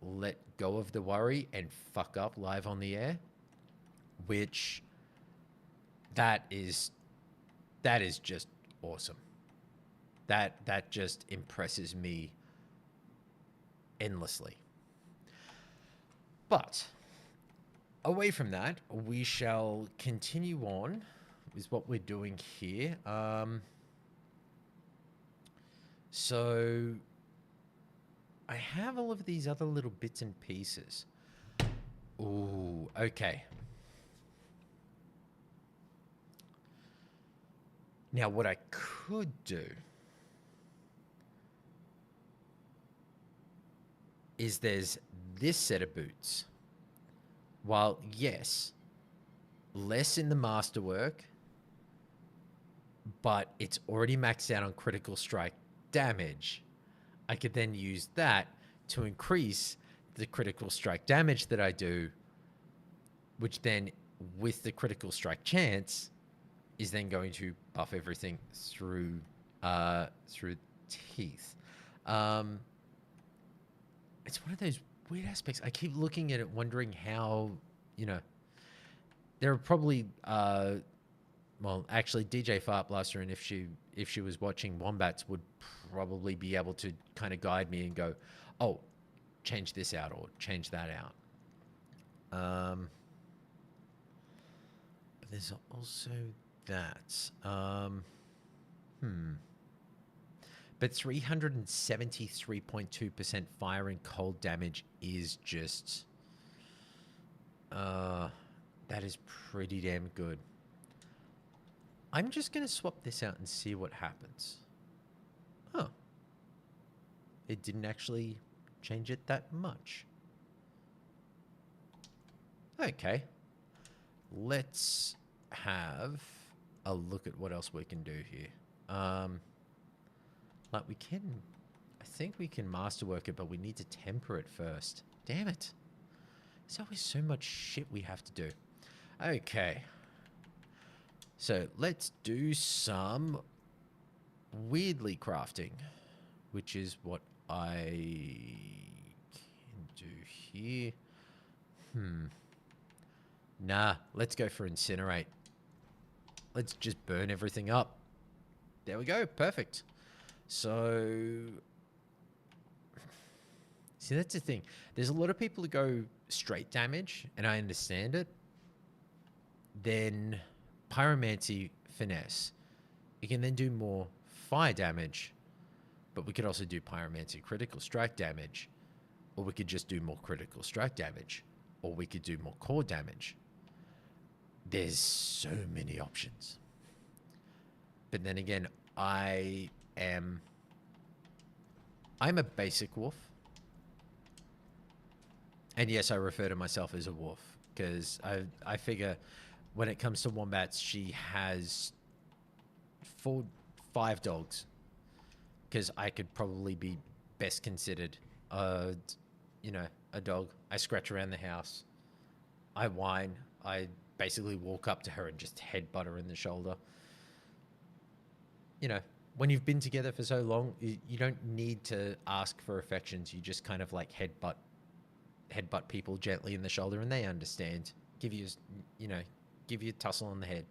let go of the worry and fuck up live on the air, which that is just awesome. That just impresses me endlessly. But away from that, we shall continue on with what we're doing here. So I have all of these other little bits and pieces. Ooh, okay. Now, what I could do is there's this set of boots. While, yes, less in the masterwork, but it's already maxed out on critical strike damage, I could then use that to increase the critical strike damage that I do, which then, with the critical strike chance, is then going to buff everything through teeth. It's one of those weird aspects. I keep looking at it, wondering how, there are probably, well, actually, DJ Fartblaster, and if she was watching Wombats, would probably be able to kind of guide me and go, oh, change this out or change that out. But there's also that. But 373.2% fire and cold damage is just... that is pretty damn good. I'm just going to swap this out and see what happens. Huh. It didn't actually change it that much. Okay. Let's have a look at what else we can do here. Like we can... I think we can masterwork it, but we need to temper it first. Damn it. There's always so much shit we have to do. Okay. So let's do some weirdly crafting, which is what I can do here. Nah, let's go for incinerate. Let's just burn everything up. There we go. Perfect. So, see, that's the thing. There's a lot of people who go straight damage, and I understand it. Then pyromancy finesse. You can then do more fire damage, but we could also do pyromancy critical strike damage, or we could just do more critical strike damage, or we could do more core damage. There's so many options. But then again, I'm a basic wolf. And yes, I refer to myself as a wolf because I figure when it comes to wombats, she has 5 dogs. Because I could probably be best considered, a dog. I scratch around the house. I whine. I basically walk up to her and just headbutt her in the shoulder. When you've been together for so long, you don't need to ask for affections. You just kind of like headbutt people gently in the shoulder, and they understand. Give you a tussle on the head,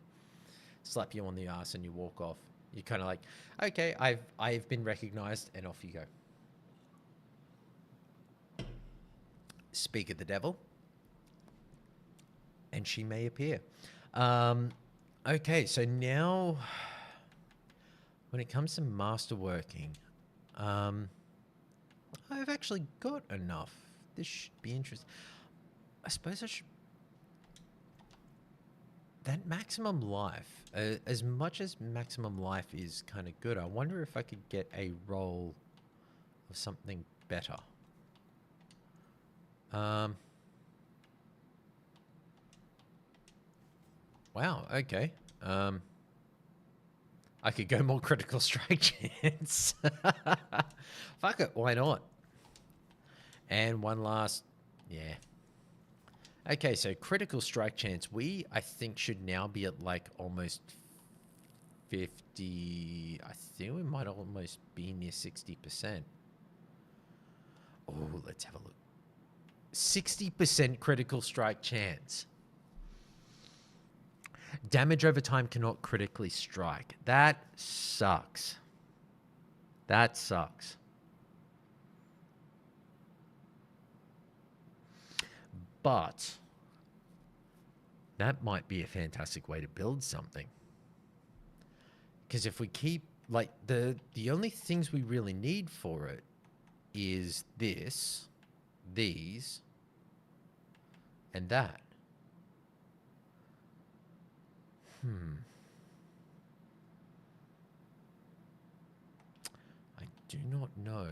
slap you on the ass, and you walk off. You're kind of like, okay, I've been recognized, and off you go. Speak of the devil, and she may appear. Okay, so now, when it comes to masterworking, I've actually got enough. This should be interesting. I suppose I should... That maximum life, as much as maximum life is kind of good, I wonder if I could get a roll of something better. Wow, okay. I could go more critical strike chance. Fuck it, why not? And one last... Yeah. Okay, so critical strike chance. I think, should now be at like almost 50... I think we might almost be near 60%. Oh, let's have a look. 60% critical strike chance. Damage over time cannot critically strike. That sucks. That sucks. But that might be a fantastic way to build something. Because if we keep like the only things we really need for it is this, these, and that. I do not know.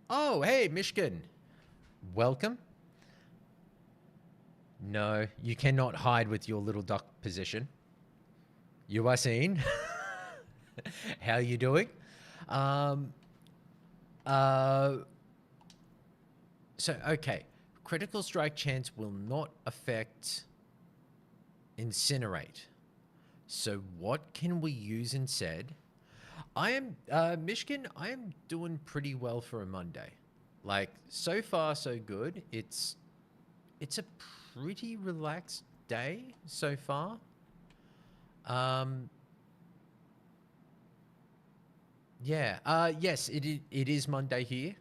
Oh, hey, Mishkin. Welcome. No, you cannot hide with your little duck position. You are seen. How you doing? Um, uh, okay. Critical strike chance will not affect incinerate. So what can we use instead? I am, Mishkin, I am doing pretty well for a Monday. Like, so far, so good. It's a pretty relaxed day so far. Um, yeah. Yes, it is Monday here.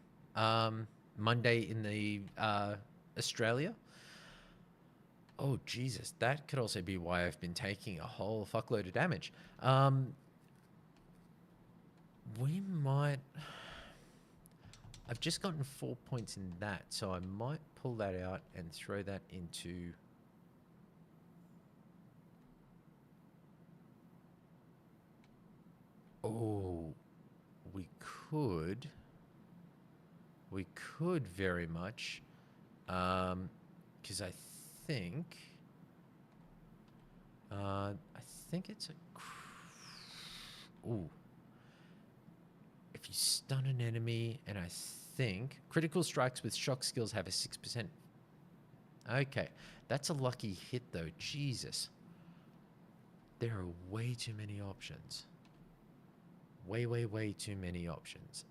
Monday in the Australia. Oh Jesus, that could also be why I've been taking a whole fuckload of damage. We might. I've just gotten 4 points in that, so I might pull that out and throw that into. Oh, we could. We could very much. Because I think. I think it's a. Ooh. If you stun an enemy, and I think critical strikes with shock skills have a 6%. Okay, that's a lucky hit though. Jesus. There are way too many options. Way, way, way too many options.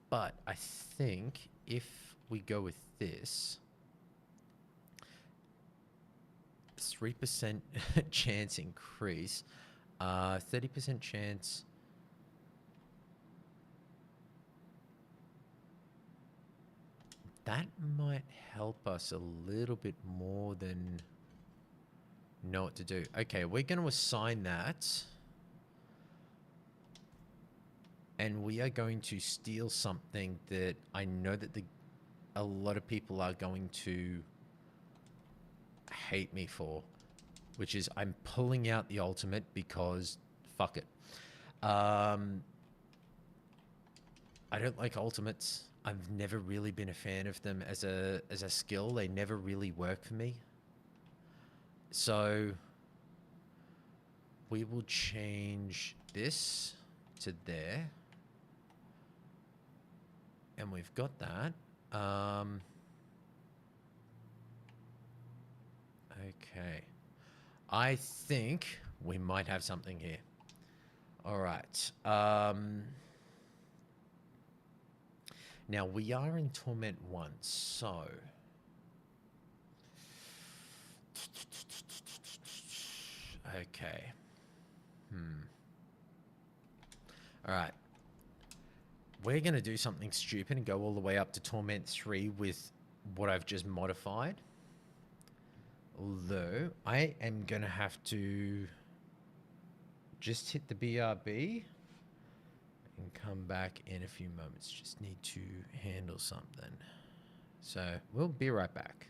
But I think if we go with this, 3% chance increase, 30% chance. That might help us a little bit more than know what to do. Okay, we're going to assign that. And we are going to steal something that I know that a lot of people are going to hate me for, which is I'm pulling out the ultimate because fuck it. I don't like ultimates. I've never really been a fan of them as a skill. They never really work for me. So we will change this to there. And we've got that. Okay. I think we might have something here. All right. Now, we are in Torment 1, so... Okay. All right. We're going to do something stupid and go all the way up to Torment 3 with what I've just modified. Although, I am going to have to just hit the BRB and come back in a few moments. Just need to handle something. So, we'll be right back.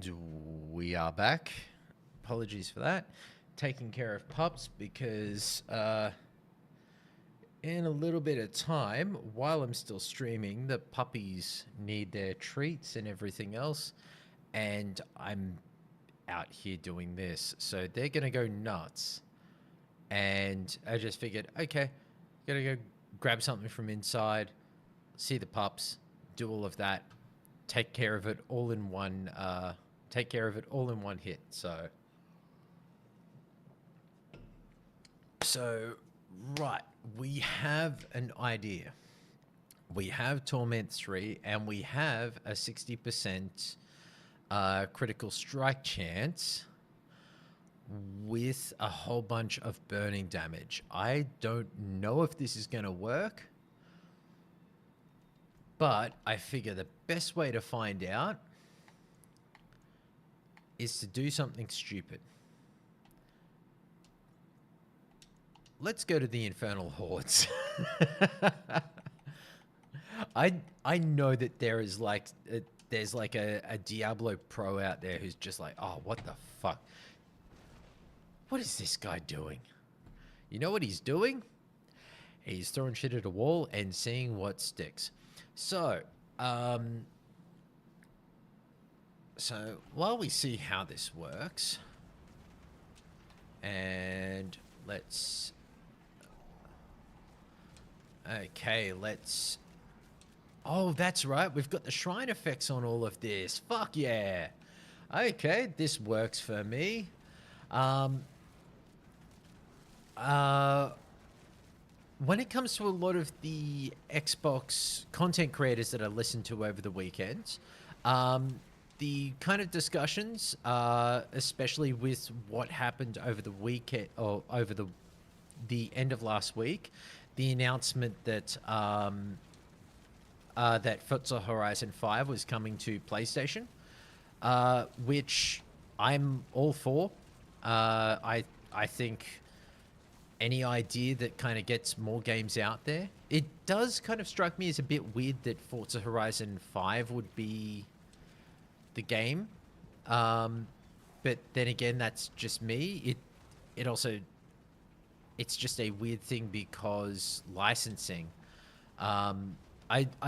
And we are back. Apologies for that. Taking care of pups because in a little bit of time, while I'm still streaming, the puppies need their treats and everything else. And I'm out here doing this. So they're going to go nuts. And I just figured, okay, gotta go grab something from inside, see the pups, do all of that, take care of it all in one hit. So right, we have an idea. We have Torment 3 and we have a 60% critical strike chance with a whole bunch of burning damage. I don't know if this is going to work, but I figure the best way to find out is to do something stupid. Let's go to the Infernal Hordes. I know that there is like there's like a Diablo pro out there who's just like, oh, what the fuck? What is this guy doing? You know what he's doing? He's throwing shit at a wall and seeing what sticks. So while we see how this works, and let's oh, that's right, we've got the shrine effects on all of this. Fuck yeah. Okay, this works for me. When it comes to a lot of the Xbox content creators that I listened to over the weekend, the kind of discussions, especially with what happened over the weekend or over the end of last week, the announcement that that Forza Horizon 5 was coming to PlayStation, which I'm all for. I think any idea that kind of gets more games out there. It does kind of strike me as a bit weird that Forza Horizon 5 would be the game. But then again, that's just me. It's just a weird thing because licensing. I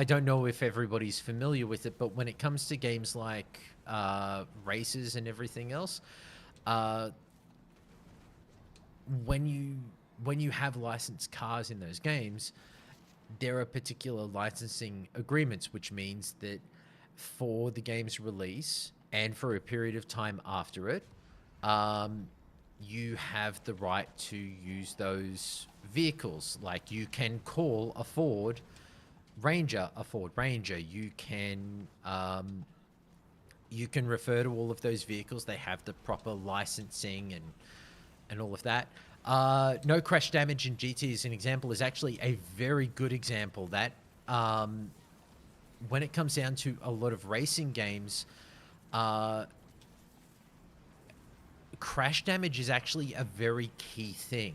don't know if everybody's familiar with it, but when it comes to games like races and everything else, when you have licensed cars in those games, there are particular licensing agreements, which means that for the game's release and for a period of time after it, you have the right to use those vehicles. Like you can call a Ford Ranger a Ford Ranger. You can refer to all of those vehicles. They have the proper licensing and all of that. No crash damage in GT as an example is actually a very good example that when it comes down to a lot of racing games, crash damage is actually a very key thing.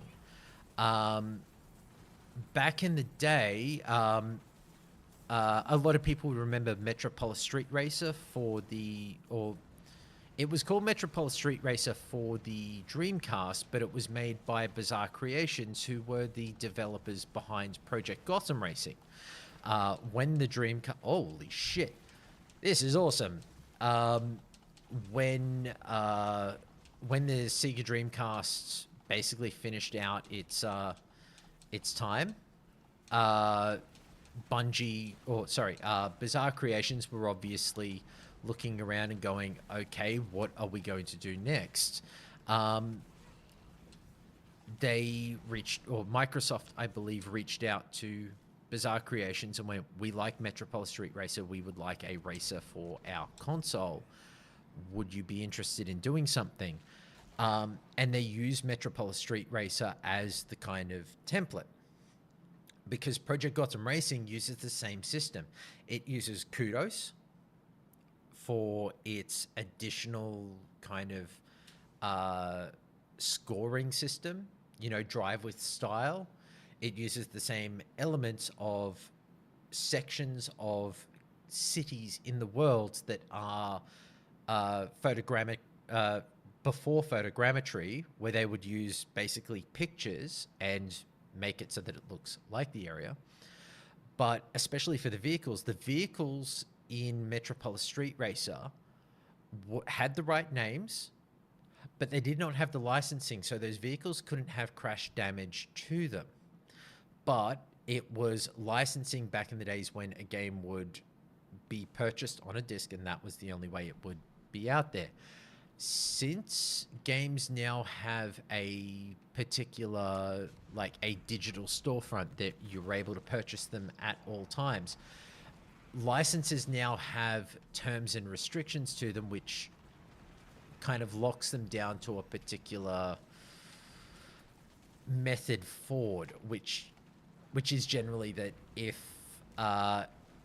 Back in the day, a lot of people remember Metropolis Street Racer it was called Metropolis Street Racer for the Dreamcast, but it was made by Bizarre Creations, who were the developers behind Project Gotham Racing. When the Dreamcast... Holy shit. This is awesome. When the Sega Dreamcast basically finished out its time, Bizarre Creations were obviously looking around and going, okay, what are we going to do next? Microsoft, I believe, reached out to Bizarre Creations and went, we like Metropolis Street Racer, we would like a racer for our console. Would you be interested in doing something? And they used Metropolis Street Racer as the kind of template, because Project Gotham Racing uses the same system. It uses Kudos for its additional kind of scoring system, drive with style. It uses the same elements of sections of cities in the world that are photogrammic uh, before photogrammetry, where they would use basically pictures and make it so that it looks like the area. But especially for the vehicles in Metropolis Street Racer had the right names, but they did not have the licensing, so those vehicles couldn't have crash damage to them. But it was licensing back in the days when a game would be purchased on a disc, and that was the only way it would be out there. Since games now have a particular, like a digital storefront that you're able to purchase them at all times, licenses now have terms and restrictions to them, which kind of locks them down to a particular method forward, which is generally that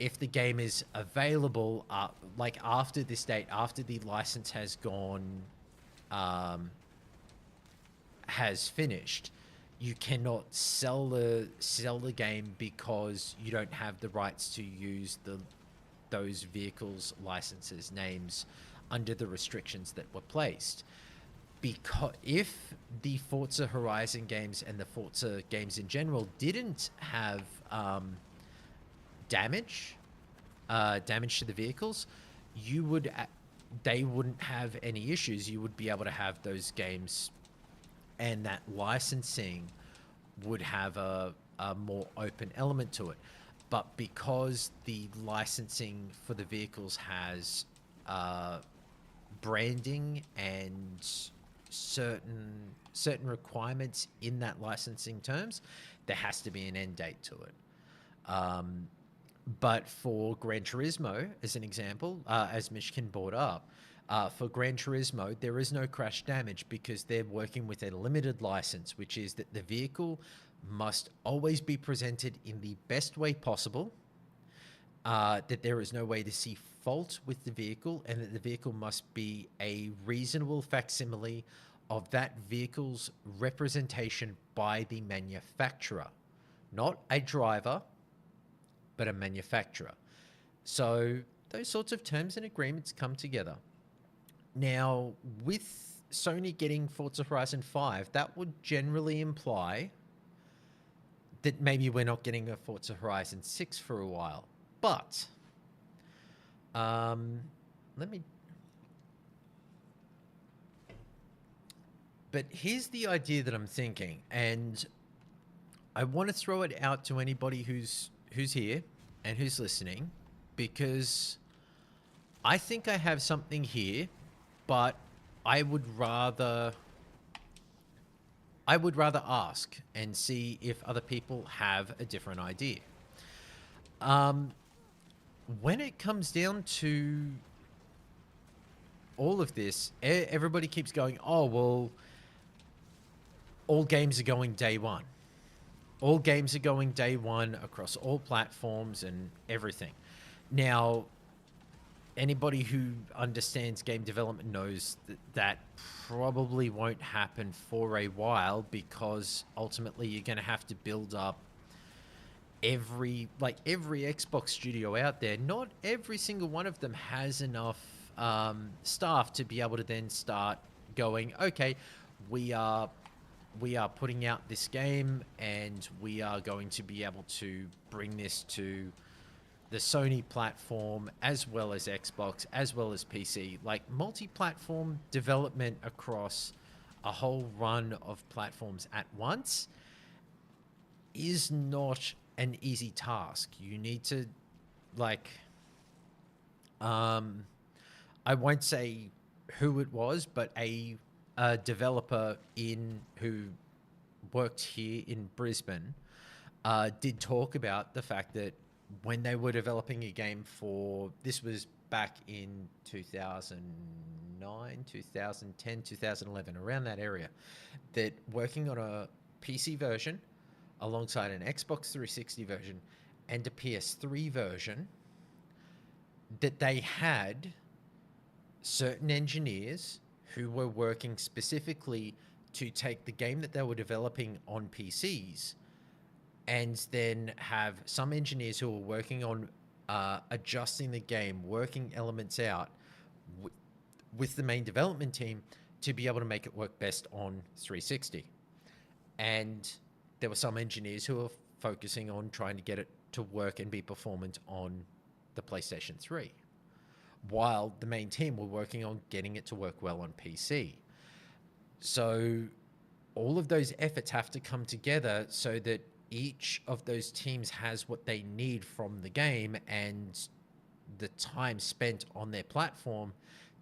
if the game is available, like after this date, after the license has gone, has finished, you cannot sell the game because you don't have the rights to use those vehicles, licenses, names under the restrictions that were placed. Because if the Forza Horizon games and the Forza games in general didn't have damage to the vehicles, they wouldn't have any issues. You would be able to have those games, and that licensing would have a more open element to it. But because the licensing for the vehicles has branding and certain requirements in that licensing terms, there has to be an end date to it. But for Gran Turismo, as an example, as Mishkin brought up, for Gran Turismo, there is no crash damage because they're working with a limited license, which is that the vehicle must always be presented in the best way possible, that there is no way to see fault with the vehicle, and that the vehicle must be a reasonable facsimile of that vehicle's representation by the manufacturer, not a driver, but a manufacturer. So those sorts of terms and agreements come together. Now, with Sony getting Forza Horizon 5, that would generally imply that maybe we're not getting a Forza Horizon 6 for a while. But But here's the idea that I'm thinking, and I want to throw it out to anybody who's here and who's listening, because I think I have something here, but I would rather ask and see if other people have a different idea. When it comes down to all of this, everybody keeps going, oh, well, all games are going day one. All games are going day one across all platforms and everything. Now, anybody who understands game development knows that probably won't happen for a while, because ultimately you're going to have to build up every Xbox studio out there. Not every single one of them has enough staff to be able to then start going, okay, we are putting out this game, and we are going to be able to bring this to the Sony platform as well as Xbox as well as PC. Like, multi-platform development across a whole run of platforms at once is not an easy task. You need to, like, I won't say who it was, but a developer who worked here in Brisbane did talk about the fact that when they were developing a game this was back in 2009, 2010, 2011, around that area, that working on a PC version alongside an Xbox 360 version and a PS3 version, that they had certain engineers who were working specifically to take the game that they were developing on PCs, and then have some engineers who were working on adjusting the game, working elements out with the main development team to be able to make it work best on 360. And there were some engineers who were focusing on trying to get it to work and be performant on the PlayStation 3, while the main team were working on getting it to work well on PC. So all of those efforts have to come together so that each of those teams has what they need from the game and the time spent on their platform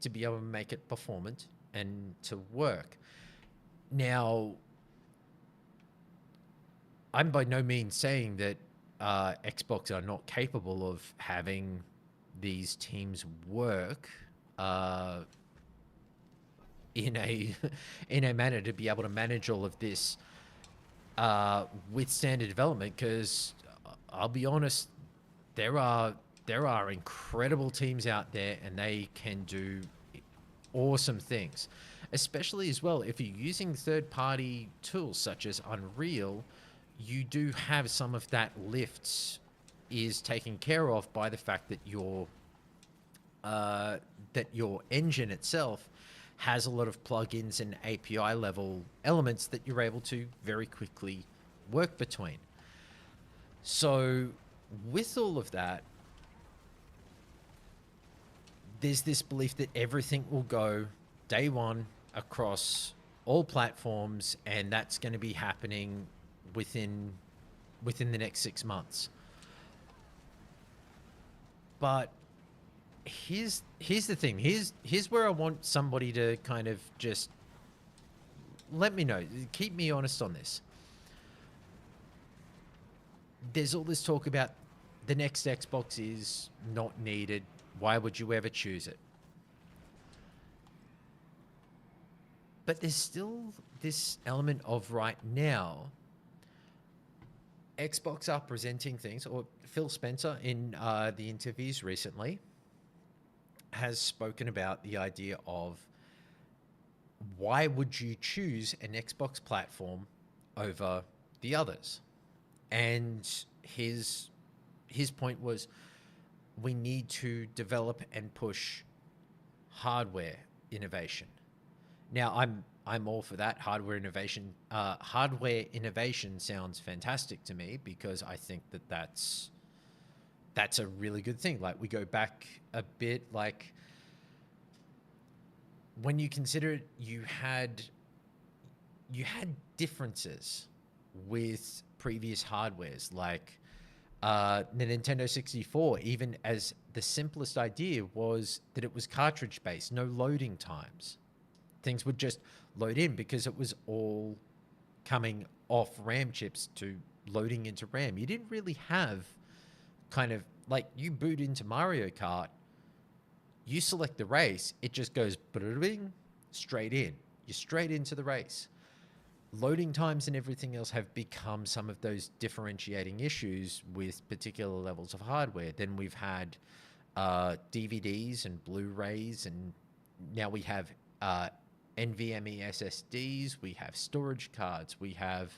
to be able to make it performant and to work. Now, I'm by no means saying that Xbox are not capable of having these teams work in a in a manner to be able to manage all of this with standard development. Because I'll be honest, there are incredible teams out there, and they can do awesome things, especially as well if you're using third-party tools such as Unreal. You do have some of that lift is taken care of by the fact that your engine itself has a lot of plugins and API level elements that you're able to very quickly work between. So with all of that, there's this belief that everything will go day one across all platforms, and that's going to be happening within the next 6 months. But here's the thing. Here's where I want somebody to kind of just let me know, keep me honest on this. There's all this talk about the next Xbox is not needed. Why would you ever choose it? But there's still this element of right now, Xbox are presenting things, or Phil Spencer in the interviews recently has spoken about the idea of why would you choose an Xbox platform over the others? And his point was, we need to develop and push hardware innovation. Now, I'm all for that. Hardware innovation sounds fantastic to me, because I think that that's a really good thing. Like, we go back a bit, like when you consider it, you had differences with previous hardwares, like the Nintendo 64, even as the simplest idea was that it was cartridge based, no loading times. Things would just load in because it was all coming off RAM chips to loading into RAM. You didn't really have kind of like, you boot into Mario Kart, you select the race, it just goes straight in. You're straight into the race. Loading times and everything else have become some of those differentiating issues with particular levels of hardware. Then we've had DVDs and Blu-rays, and now we have NVMe SSDs, we have storage cards, we have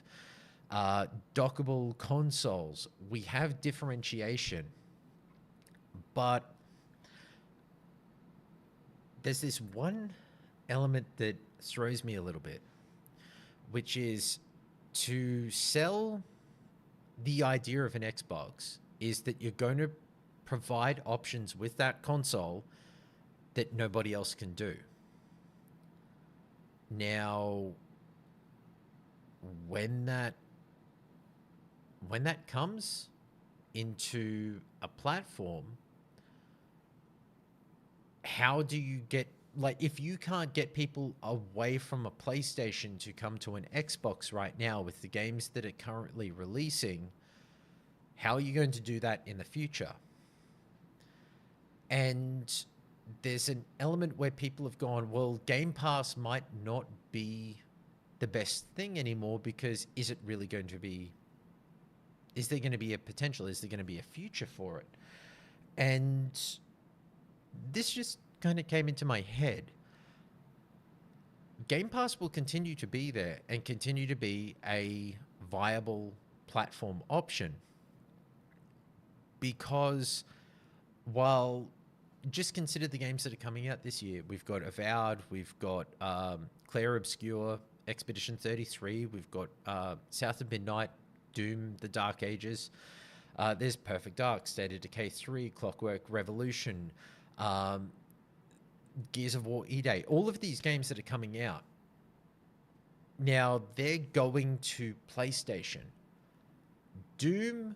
dockable consoles, we have differentiation. But there's this one element that throws me a little bit, which is to sell the idea of an Xbox is that you're going to provide options with that console that nobody else can do. Now, when that comes into a platform, how do you get, like, if you can't get people away from a PlayStation to come to an Xbox right now with the games that are currently releasing, how are you going to do that in the future? And there's an element where people have gone, well, Game Pass might not be the best thing anymore, because is there going to be a potential? Is there going to be a future for it? And this just kind of came into my head. Game Pass will continue to be there and continue to be a viable platform option, because while just consider the games that are coming out this year. We've got Avowed, we've got Clair Obscure, Expedition 33, we've got South of Midnight, Doom, The Dark Ages. There's Perfect Dark, State of Decay 3, Clockwork Revolution, Gears of War E-Day. All of these games that are coming out, now they're going to PlayStation. Doom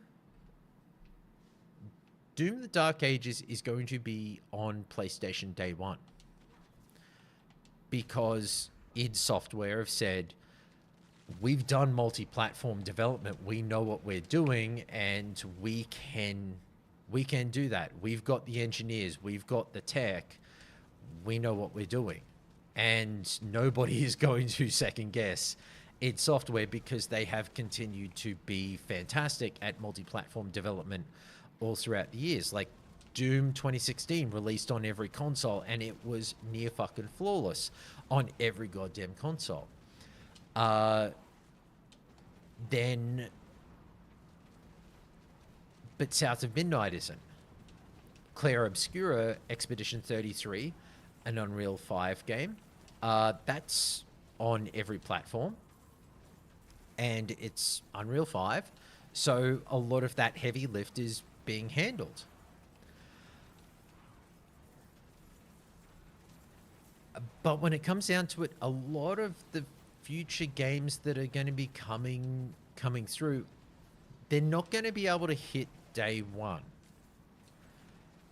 The Dark Ages is going to be on PlayStation day one. Because id Software have said, we've done multi-platform development. We know what we're doing, and we can do that. We've got the engineers, we've got the tech, we know what we're doing. And nobody is going to second guess id Software because they have continued to be fantastic at multi-platform development all throughout the years. Like Doom 2016 released on every console, and it was near fucking flawless on every goddamn console. Then, but South of Midnight isn't. Clair Obscura, Expedition 33, an Unreal 5 game, that's on every platform, and it's Unreal 5, so a lot of that heavy lift is being handled. But when it comes down to it, a lot of the future games that are going to be coming through, they're not going to be able to hit day one.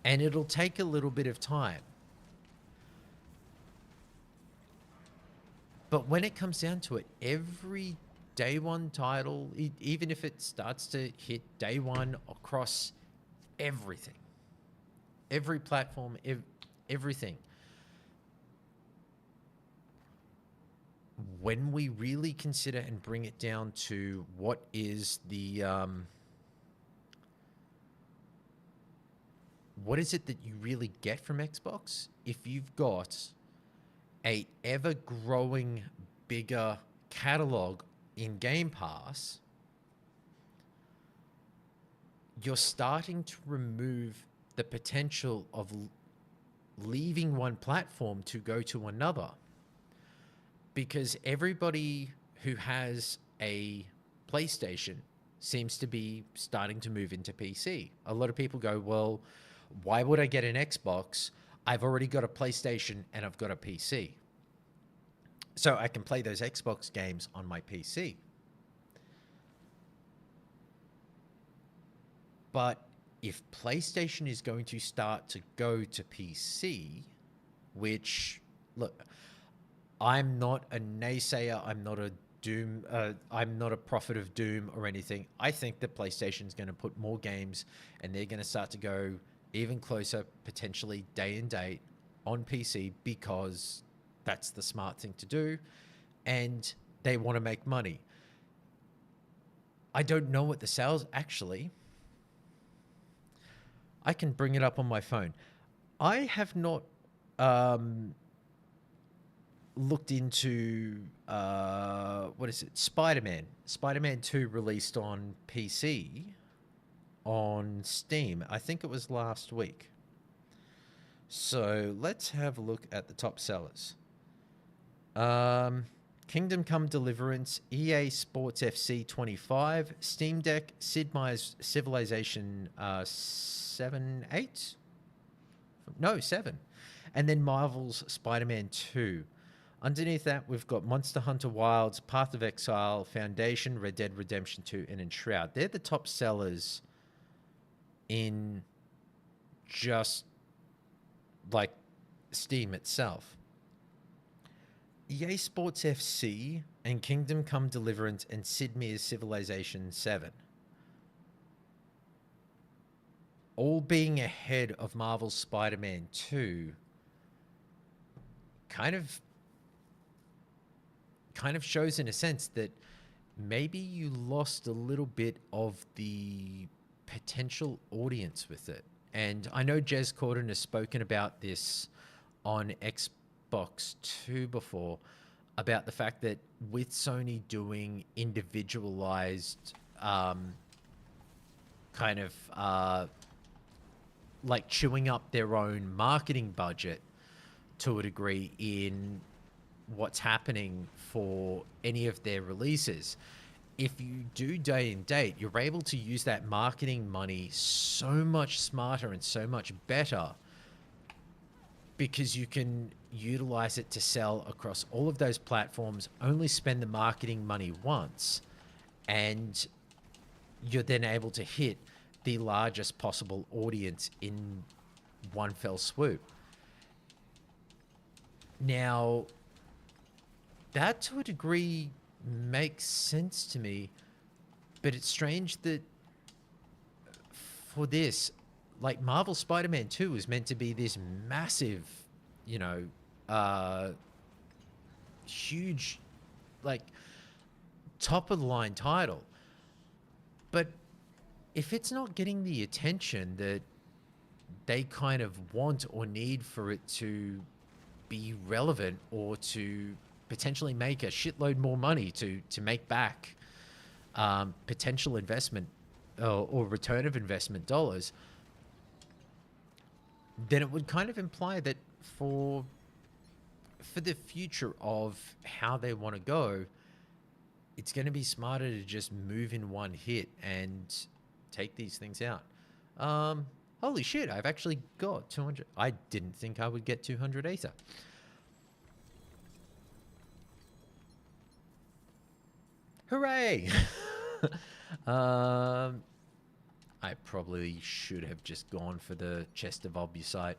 And it'll take a little bit of time. But when it comes down to it, every day one title, even if it starts to hit day one across everything, every platform, everything, when we really consider and bring it down to what is the what is it that you really get from Xbox? If you've got a ever-growing bigger catalog in Game Pass, you're starting to remove the potential of leaving one platform to go to another. Because everybody who has a PlayStation seems to be starting to move into PC. A lot of people go, well, why would I get an Xbox? I've already got a PlayStation and I've got a PC. So I can play those Xbox games on my PC. But if PlayStation is going to start to go to PC, which, look, I'm not a naysayer, I'm not a Doom, I'm not a prophet of Doom or anything. I think that PlayStation's going to put more games and they're going to start to go even closer, potentially day and date on PC, because that's the smart thing to do and they want to make money. I don't know what the sales, actually, I can bring it up on my phone. I have not looked into, what is it? Spider-Man. Spider-Man 2 released on PC on Steam. I think it was last week. So let's have a look at the top sellers. Kingdom Come Deliverance, EA Sports FC 25, Steam Deck, Sid Meier's Civilization 7, 8? No, 7. And then Marvel's Spider-Man 2. Underneath that, we've got Monster Hunter Wilds, Path of Exile, Foundation, Red Dead Redemption 2, and Enshroud. They're the top sellers in just, like, Steam itself. EA Sports FC and Kingdom Come Deliverance and Sid Meier's Civilization 7. All being ahead of Marvel's Spider-Man 2 kind of shows in a sense that maybe you lost a little bit of the potential audience with it. And I know Jez Corden has spoken about this on Xbox 2 before, about the fact that with Sony doing individualized like chewing up their own marketing budget to a degree in what's happening for any of their releases. If you do day and date, you're able to use that marketing money so much smarter and so much better because you can utilize it to sell across all of those platforms, only spend the marketing money once, and you're then able to hit the largest possible audience in one fell swoop. Now, that to a degree makes sense to me, but it's strange that for this, like Marvel Spider-Man 2 is meant to be this massive, you know, huge, like top of the line title. But if it's not getting the attention that they kind of want or need for it to be relevant or to potentially make a shitload more money to make back potential investment or return of investment dollars, then it would kind of imply that for the future of how they want to go, it's going to be smarter to just move in one hit and take these things out. Holy shit, I've actually got 200. I didn't think I would get 200 Ether. Hooray! I probably should have just gone for the chest of obusite.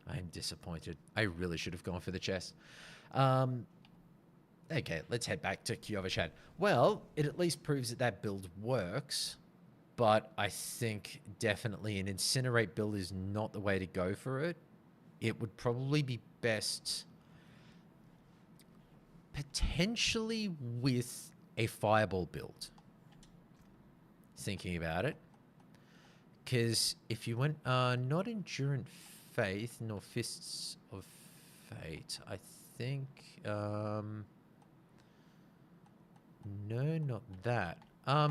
I'm disappointed. I really should have gone for the chest. Okay, let's head back to Kyovashad. Well, it at least proves that that build works, but I think definitely an incinerate build is not the way to go for it. It would probably be best potentially with a fireball build. Thinking about it. Because if you went not Endurant Faith nor Fists of Fate, I think... no, not that. I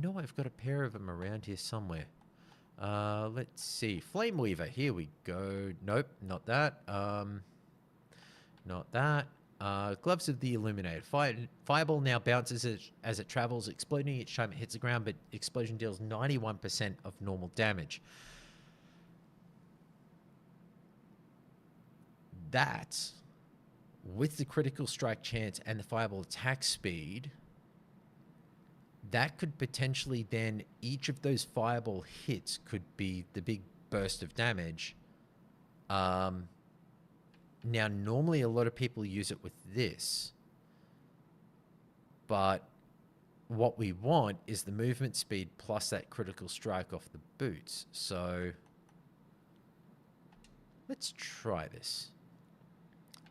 know I've got a pair of them around here somewhere. Let's see. Flame Weaver. Here we go. Nope, not that. Not that. Gloves of the Illuminated. Fireball now bounces as it travels, exploding each time it hits the ground, but explosion deals 91% of normal damage. That, with the critical strike chance and the fireball attack speed, that could potentially then, each of those fireball hits could be the big burst of damage. Now, normally a lot of people use it with this, but what we want is the movement speed plus that critical strike off the boots. So let's try this.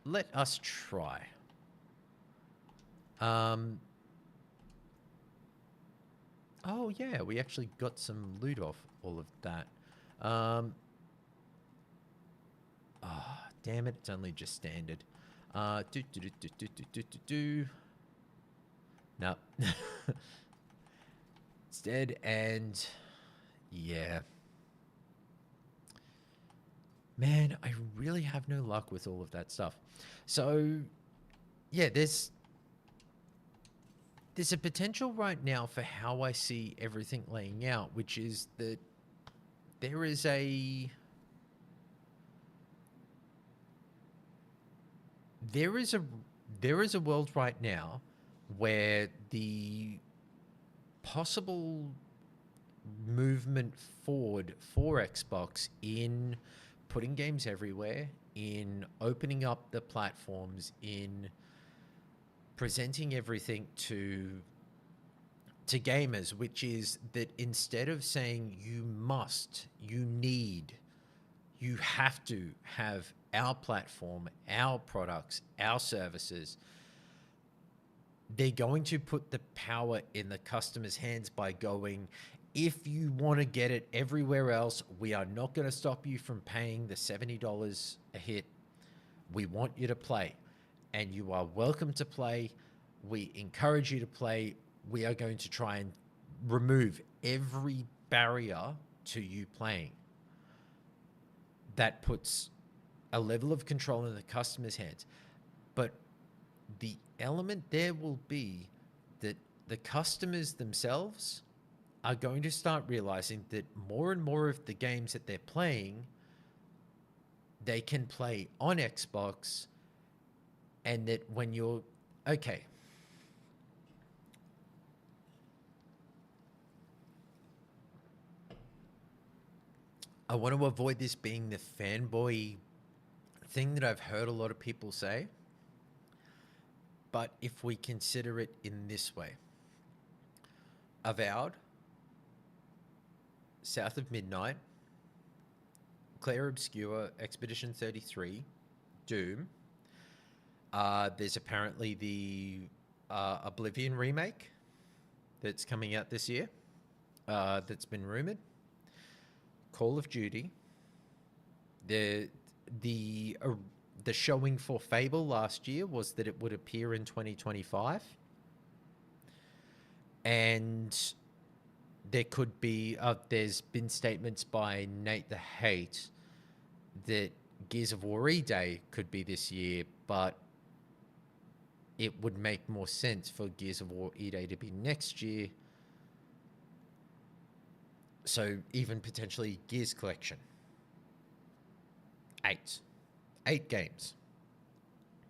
Let us try. Oh, yeah, we actually got some loot off all of that. Oh, damn it, it's only just standard. No. It's dead, and yeah. Man, I really have no luck with all of that stuff. So, yeah, there's a potential right now for how I see everything laying out, which is that there is a world right now where the possible movement forward for Xbox in putting games everywhere, in opening up the platforms, in presenting everything to gamers, which is that instead of saying you must, you need, you have to have our platform, our products, our services, they're going to put the power in the customer's hands by going, if you want to get it everywhere else, we are not going to stop you from paying the $70 a hit. We want you to play, and you are welcome to play We encourage you to play. We are going to try and remove every barrier to you playing. That puts a level of control in the customer's hands. But the element there will be that the customers themselves are going to start realizing that more and more of the games that they're playing, they can play on Xbox, and that when you're, okay, I want to avoid this being the fanboy thing that I've heard a lot of people say, but if we consider it in this way, Avowed, South of Midnight, Claire Obscure, Expedition 33, Doom. There's apparently the Oblivion remake that's coming out this year, that's been rumored. Call of Duty. The showing for Fable last year was that it would appear in 2025, and there could be there's been statements by Nate the Hate that Gears of War E-Day could be this year, but it would make more sense for Gears of War E-Day to be next year. So even potentially Gears Collection. 8 games.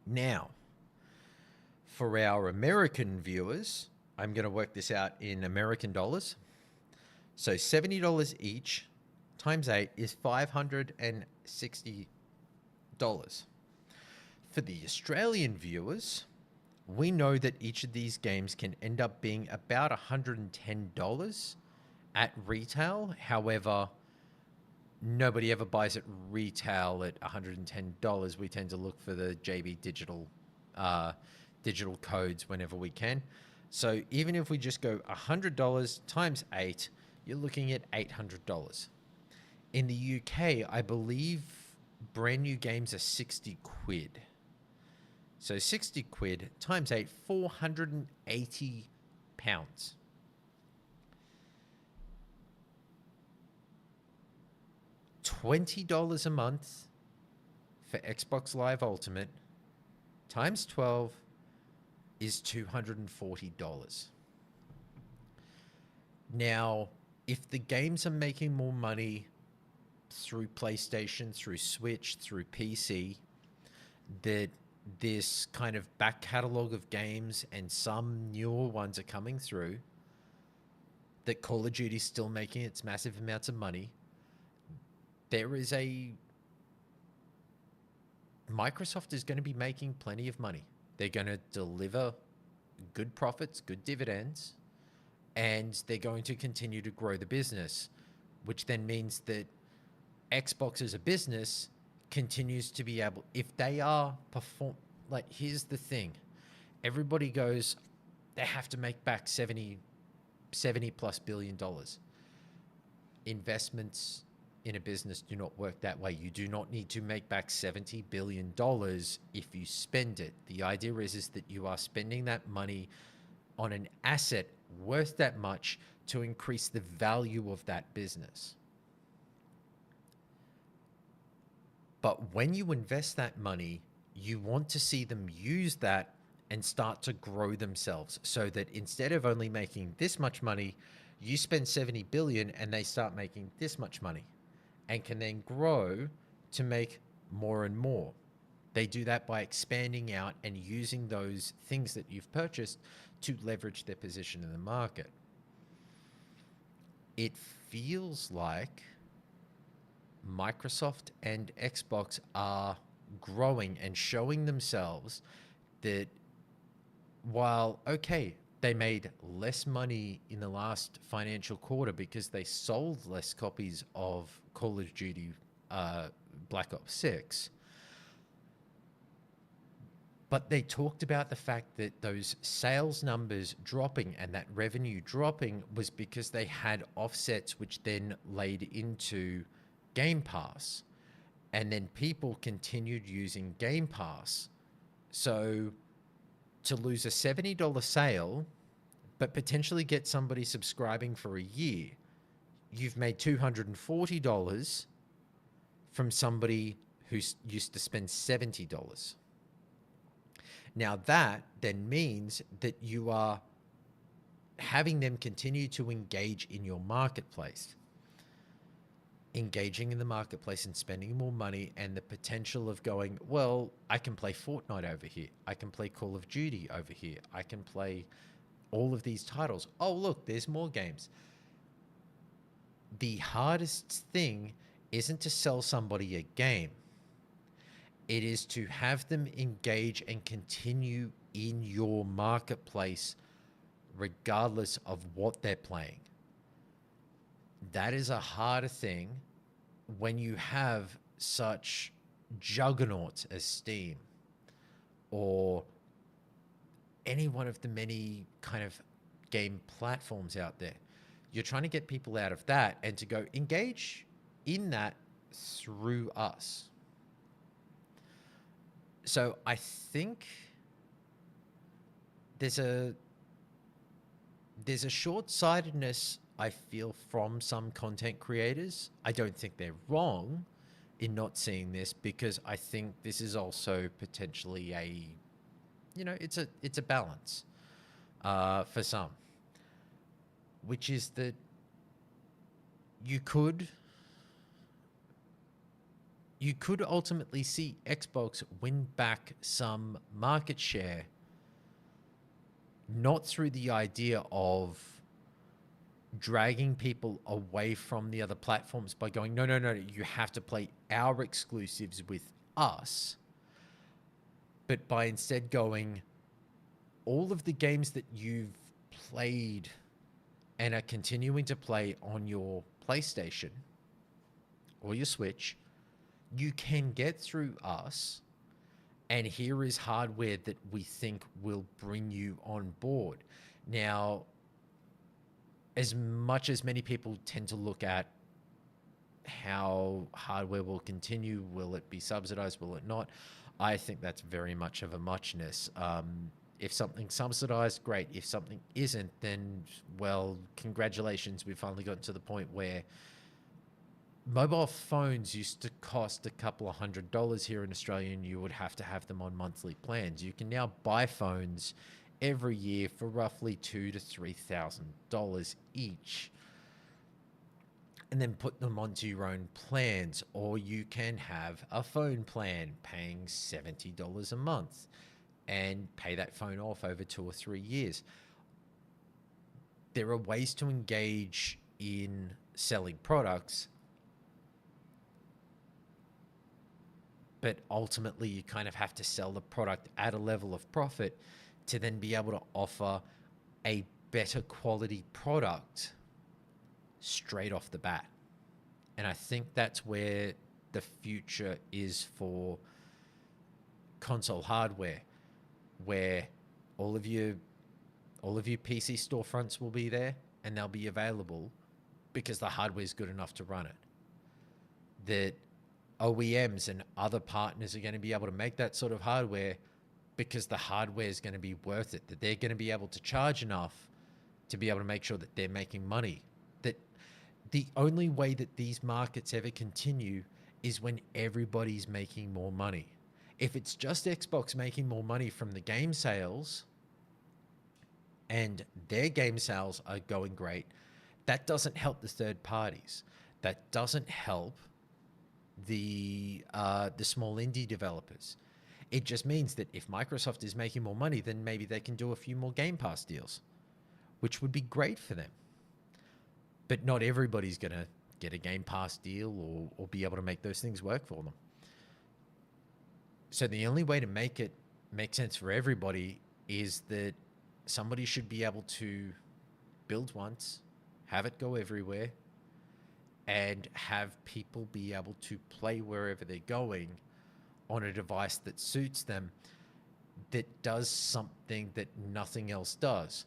Now, for our American viewers, I'm going to work this out in American dollars. So $70 each times 8 is $560. For the Australian viewers, we know that each of these games can end up being about $110 at retail. However, nobody ever buys at retail at $110. We tend to look for the JB digital codes whenever we can. So even if we just go $100 times 8, you're looking at $800. In the UK, I believe brand new games are 60 quid. So 60 quid times 8, 480 pounds. $20 a month for Xbox Live Ultimate times 12 is $240. Now, if the games are making more money through PlayStation, through Switch, through PC, that this kind of back catalog of games and some newer ones are coming through, that Call of Duty is still making its massive amounts of money, Microsoft is going to be making plenty of money. They're going to deliver good profits, good dividends, and they're going to continue to grow the business, which then means that Xbox as a business continues to be able, if they are like, here's the thing, everybody goes, they have to make back 70 plus billion dollars. Investments in a business do not work that way. You do not need to make back $70 billion if you spend it. The idea is that you are spending that money on an asset worth that much to increase the value of that business. But when you invest that money, you want to see them use that and start to grow themselves, so that instead of only making this much money, you spend 70 billion and they start making this much money, and can then grow to make more and more. They do that by expanding out and using those things that you've purchased to leverage their position in the market. It feels like Microsoft and Xbox are growing and showing themselves that while, okay, they made less money in the last financial quarter because they sold less copies of Call of Duty Black Ops 6, but they talked about the fact that those sales numbers dropping and that revenue dropping was because they had offsets which then laid into Game Pass, and then people continued using Game Pass. So to lose a $70 sale, but potentially get somebody subscribing for a year, you've made $240 from somebody who used to spend $70. Now that then means that you are having them continue to engage in your marketplace. Engaging in the marketplace and spending more money, and the potential of going, well, I can play Fortnite over here. I can play Call of Duty over here. I can play all of these titles. Oh, look, there's more games. The hardest thing isn't to sell somebody a game. It is to have them engage and continue in your marketplace regardless of what they're playing. That is a harder thing when you have such juggernauts as Steam or any one of the many kind of game platforms out there. You're trying to get people out of that and to go engage in that through us. So I think there's a short-sightedness, I feel, from some content creators. I don't think they're wrong in not seeing this, because I think this is also potentially it's a balance for some, which is that you could ultimately see Xbox win back some market share, not through the idea of dragging people away from the other platforms by going, no, you have to play our exclusives with us, but by instead going, all of the games that you've played and are continuing to play on your PlayStation or your Switch, you can get through us, and here is hardware that we think will bring you on board. Now, as much as many people tend to look at how hardware will continue, will it be subsidized, will it not? I think that's very much of a muchness. If something's subsidized, great. If something isn't, then, well, congratulations. We've finally gotten to the point where mobile phones used to cost a couple of $100 here in Australia, and you would have to have them on monthly plans. You can now buy phones every year for roughly $2,000 to $3,000 each, and then put them onto your own plans. Or you can have a phone plan paying $70 a month and pay that phone off over 2 or 3 years. There are ways to engage in selling products, but ultimately you kind of have to sell the product at a level of profit to then be able to offer a better quality product straight off the bat. And I think that's where the future is for console hardware, where all of your PC storefronts will be there and they'll be available because the hardware is good enough to run it. That OEMs and other partners are going to be able to make that sort of hardware because the hardware is going to be worth it, that they're going to be able to charge enough to be able to make sure that they're making money. That the only way that these markets ever continue is when everybody's making more money. If it's just Xbox making more money from the game sales and their game sales are going great, that doesn't help the third parties. That doesn't help the small indie developers. It just means that if Microsoft is making more money, then maybe they can do a few more Game Pass deals, which would be great for them. But not everybody's going to get a Game Pass deal or be able to make those things work for them. So the only way to make it make sense for everybody is that somebody should be able to build once, have it go everywhere, and have people be able to play wherever they're going on a device that suits them, that does something that nothing else does.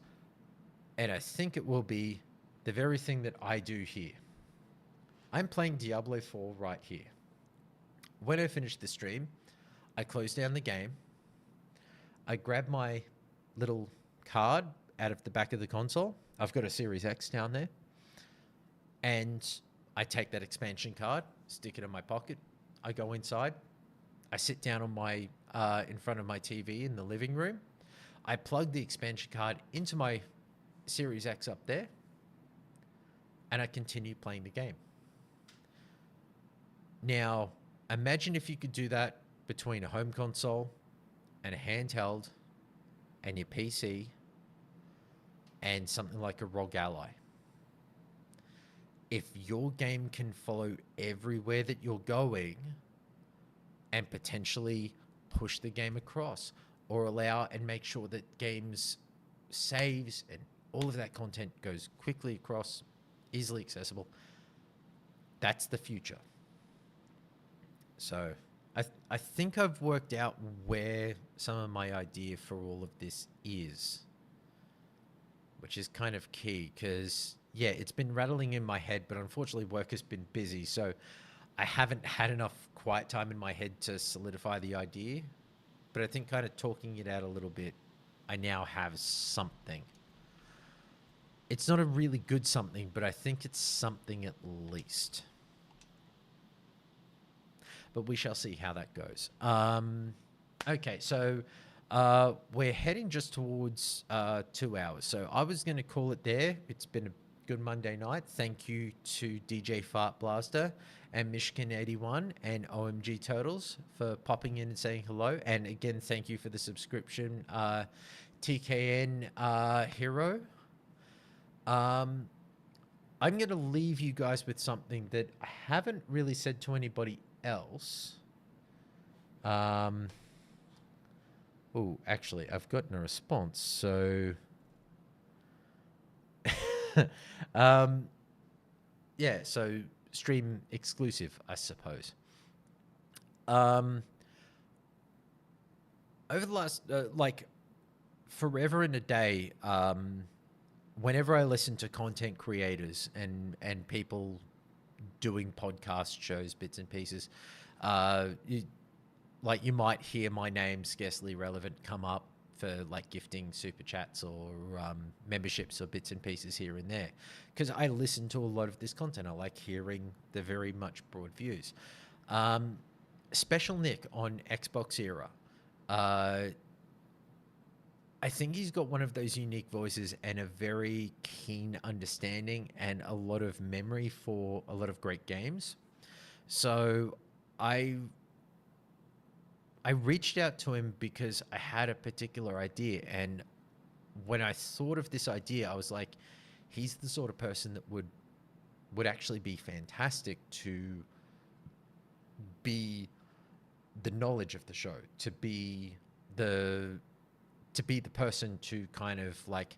And I think it will be the very thing that I do here. I'm playing Diablo 4 right here. When I finish the stream, I close down the game, I grab my little card out of the back of the console. I've got a Series X down there. And I take that expansion card, stick it in my pocket. I go inside. I sit down on my in front of my TV in the living room. I plug the expansion card into my Series X up there, and I continue playing the game. Now, imagine if you could do that between a home console and a handheld and your PC and something like a ROG Ally. If your game can follow everywhere that you're going and potentially push the game across or allow and make sure that games saves and all of that content goes quickly across, easily accessible, that's the future. So I think I've worked out where some of my idea for all of this is, which is kind of key because, yeah, it's been rattling in my head, but unfortunately work has been busy. So I haven't had enough quiet time in my head to solidify the idea. But I think kind of talking it out a little bit, I now have something. It's not a really good something, but I think it's something at least. But we shall see how that goes. Okay, so we're heading just towards 2 hours. So I was going to call it there. It's been a good Monday night. Thank you to DJ Fart Blaster and Mishkin81 and OMG Turtles for popping in and saying hello. And again, thank you for the subscription, TKN Hero. I'm going to leave you guys with something that I haven't really said to anybody else. Oh, actually, I've gotten a response. So, yeah, so stream exclusive, I suppose. Over the last, forever and a day, whenever I listen to content creators and people doing podcast shows, bits and pieces, you might hear my name, Scarcely Relevant, come up for like gifting super chats or memberships or bits and pieces here and there, because I listen to a lot of this content. I like hearing the very much broad views. Special Nick on Xbox Era. I think he's got one of those unique voices and a very keen understanding and a lot of memory for a lot of great games. So I reached out to him because I had a particular idea. And when I thought of this idea, I was like, he's the sort of person that would actually be fantastic to be the knowledge of the show, to be the person to kind of like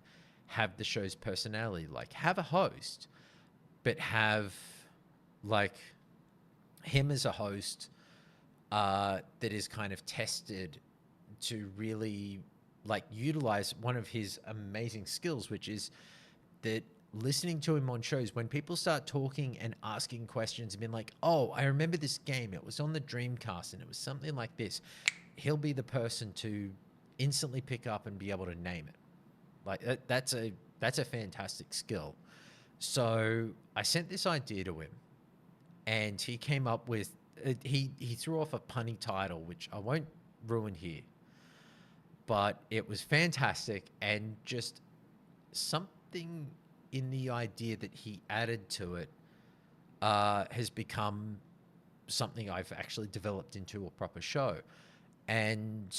have the show's personality, like have a host, but have like him as a host that is kind of tested to really like utilize one of his amazing skills, which is that listening to him on shows, when people start talking and asking questions and being like, oh, I remember this game, it was on the Dreamcast and it was something like this, he'll be the person to instantly pick up and be able to name it. Like that's a fantastic skill. So I sent this idea to him and he came up with, he threw off a punny title, which I won't ruin here, but it was fantastic, and just something in the idea that he added to it has become something I've actually developed into a proper show. And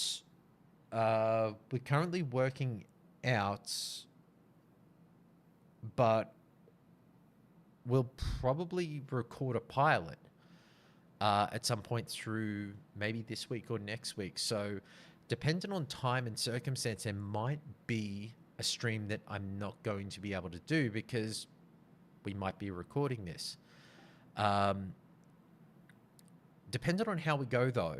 we're currently working out, but we'll probably record a pilot at some point through maybe this week or next week. So depending on time and circumstance, there might be a stream that I'm not going to be able to do because we might be recording this. Depending on how we go though,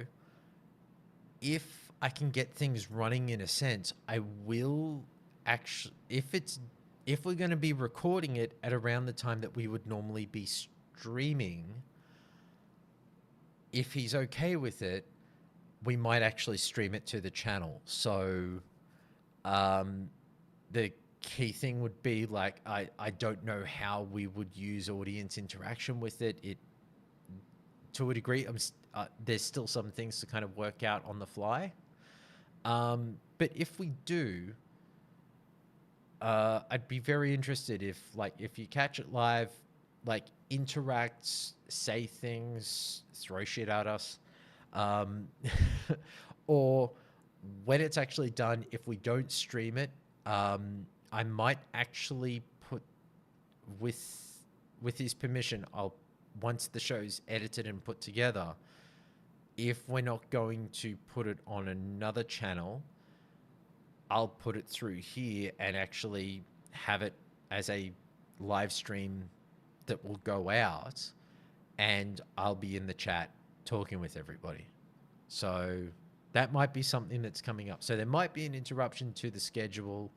if I can get things running in a sense, I will actually, if we're going to be recording it at around the time that we would normally be streaming, if he's okay with it, we might actually stream it to the channel. So Um, the key thing would be like I don't know how we would use audience interaction with it. It to a degree, there's still some things to kind of work out on the fly. But if we do, I'd be very interested if you catch it live, like interact, say things, throw shit at us, um, or when it's actually done, if we don't stream it, I might actually put with his permission. I'll once the show's edited and put together, if we're not going to put it on another channel, I'll put it through here and actually have it as a live stream that will go out, and I'll be in the chat talking with everybody. So that might be something that's coming up. So there might be an interruption to the schedule.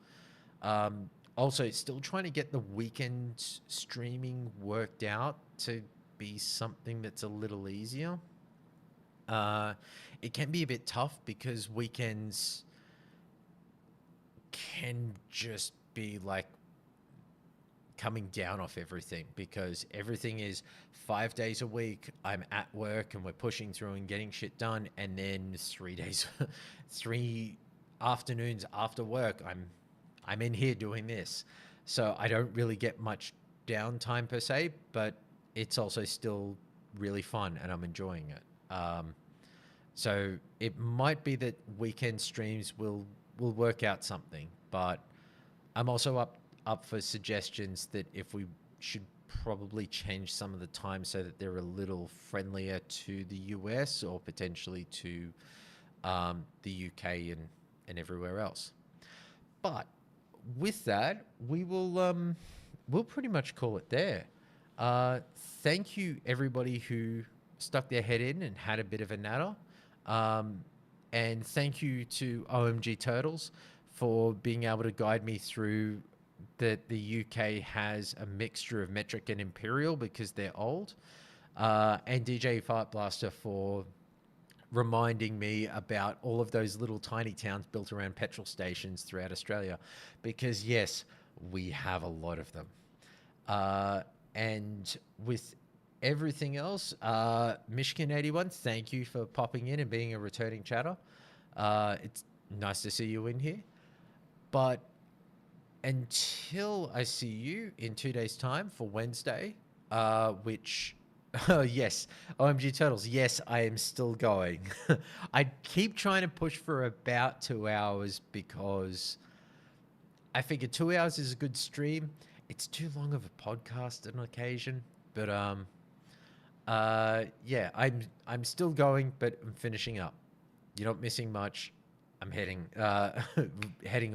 Also, still trying to get the weekend streaming worked out to be something that's a little easier. It can be a bit tough because weekends can just be like coming down off everything, because everything is 5 days a week. I'm at work and we're pushing through and getting shit done. And then 3 days, 3 afternoons after work, I'm in here doing this. So I don't really get much downtime per se, but it's also still really fun and I'm enjoying it. So it might be that weekend streams will work out something, but I'm also up for suggestions that if we should probably change some of the time so that they're a little friendlier to the US or potentially to the UK and everywhere else. But with that, we'll pretty much call it there. Thank you everybody who stuck their head in and had a bit of a natter. And thank you to OMG Turtles for being able to guide me through that the UK has a mixture of metric and imperial because they're old. And DJ Fart Blaster for reminding me about all of those little tiny towns built around petrol stations throughout Australia. Because yes, we have a lot of them. And with everything else, Michigan81, thank you for popping in and being a returning chatter. It's nice to see you in here. But until I see you in 2 days' time for Wednesday, which, oh, yes, OMG Turtles, yes, I am still going. I keep trying to push for about 2 hours because I figure 2 hours is a good stream. It's too long of a podcast on occasion, but yeah, I'm still going, but I'm finishing up. You're not missing much. I'm heading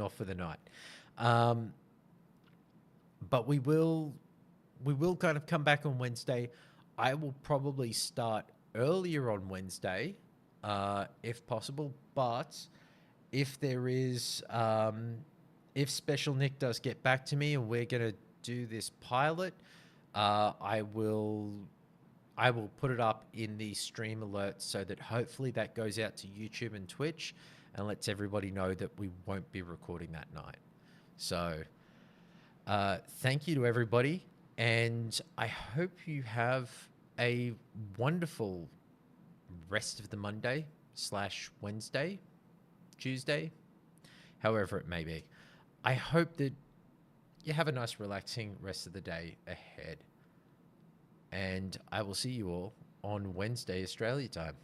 off for the night. But we will kind of come back on Wednesday. I will probably start earlier on Wednesday, if possible. But if there is, if Special Nick does get back to me and we're gonna do this pilot, I will put it up in the stream alerts so that hopefully that goes out to YouTube and Twitch and lets everybody know that we won't be recording that night. So thank you to everybody, and I hope you have a wonderful rest of the Monday / Wednesday, Tuesday, however it may be. I hope that you have a nice, relaxing rest of the day ahead. And I will see you all on Wednesday, Australia time.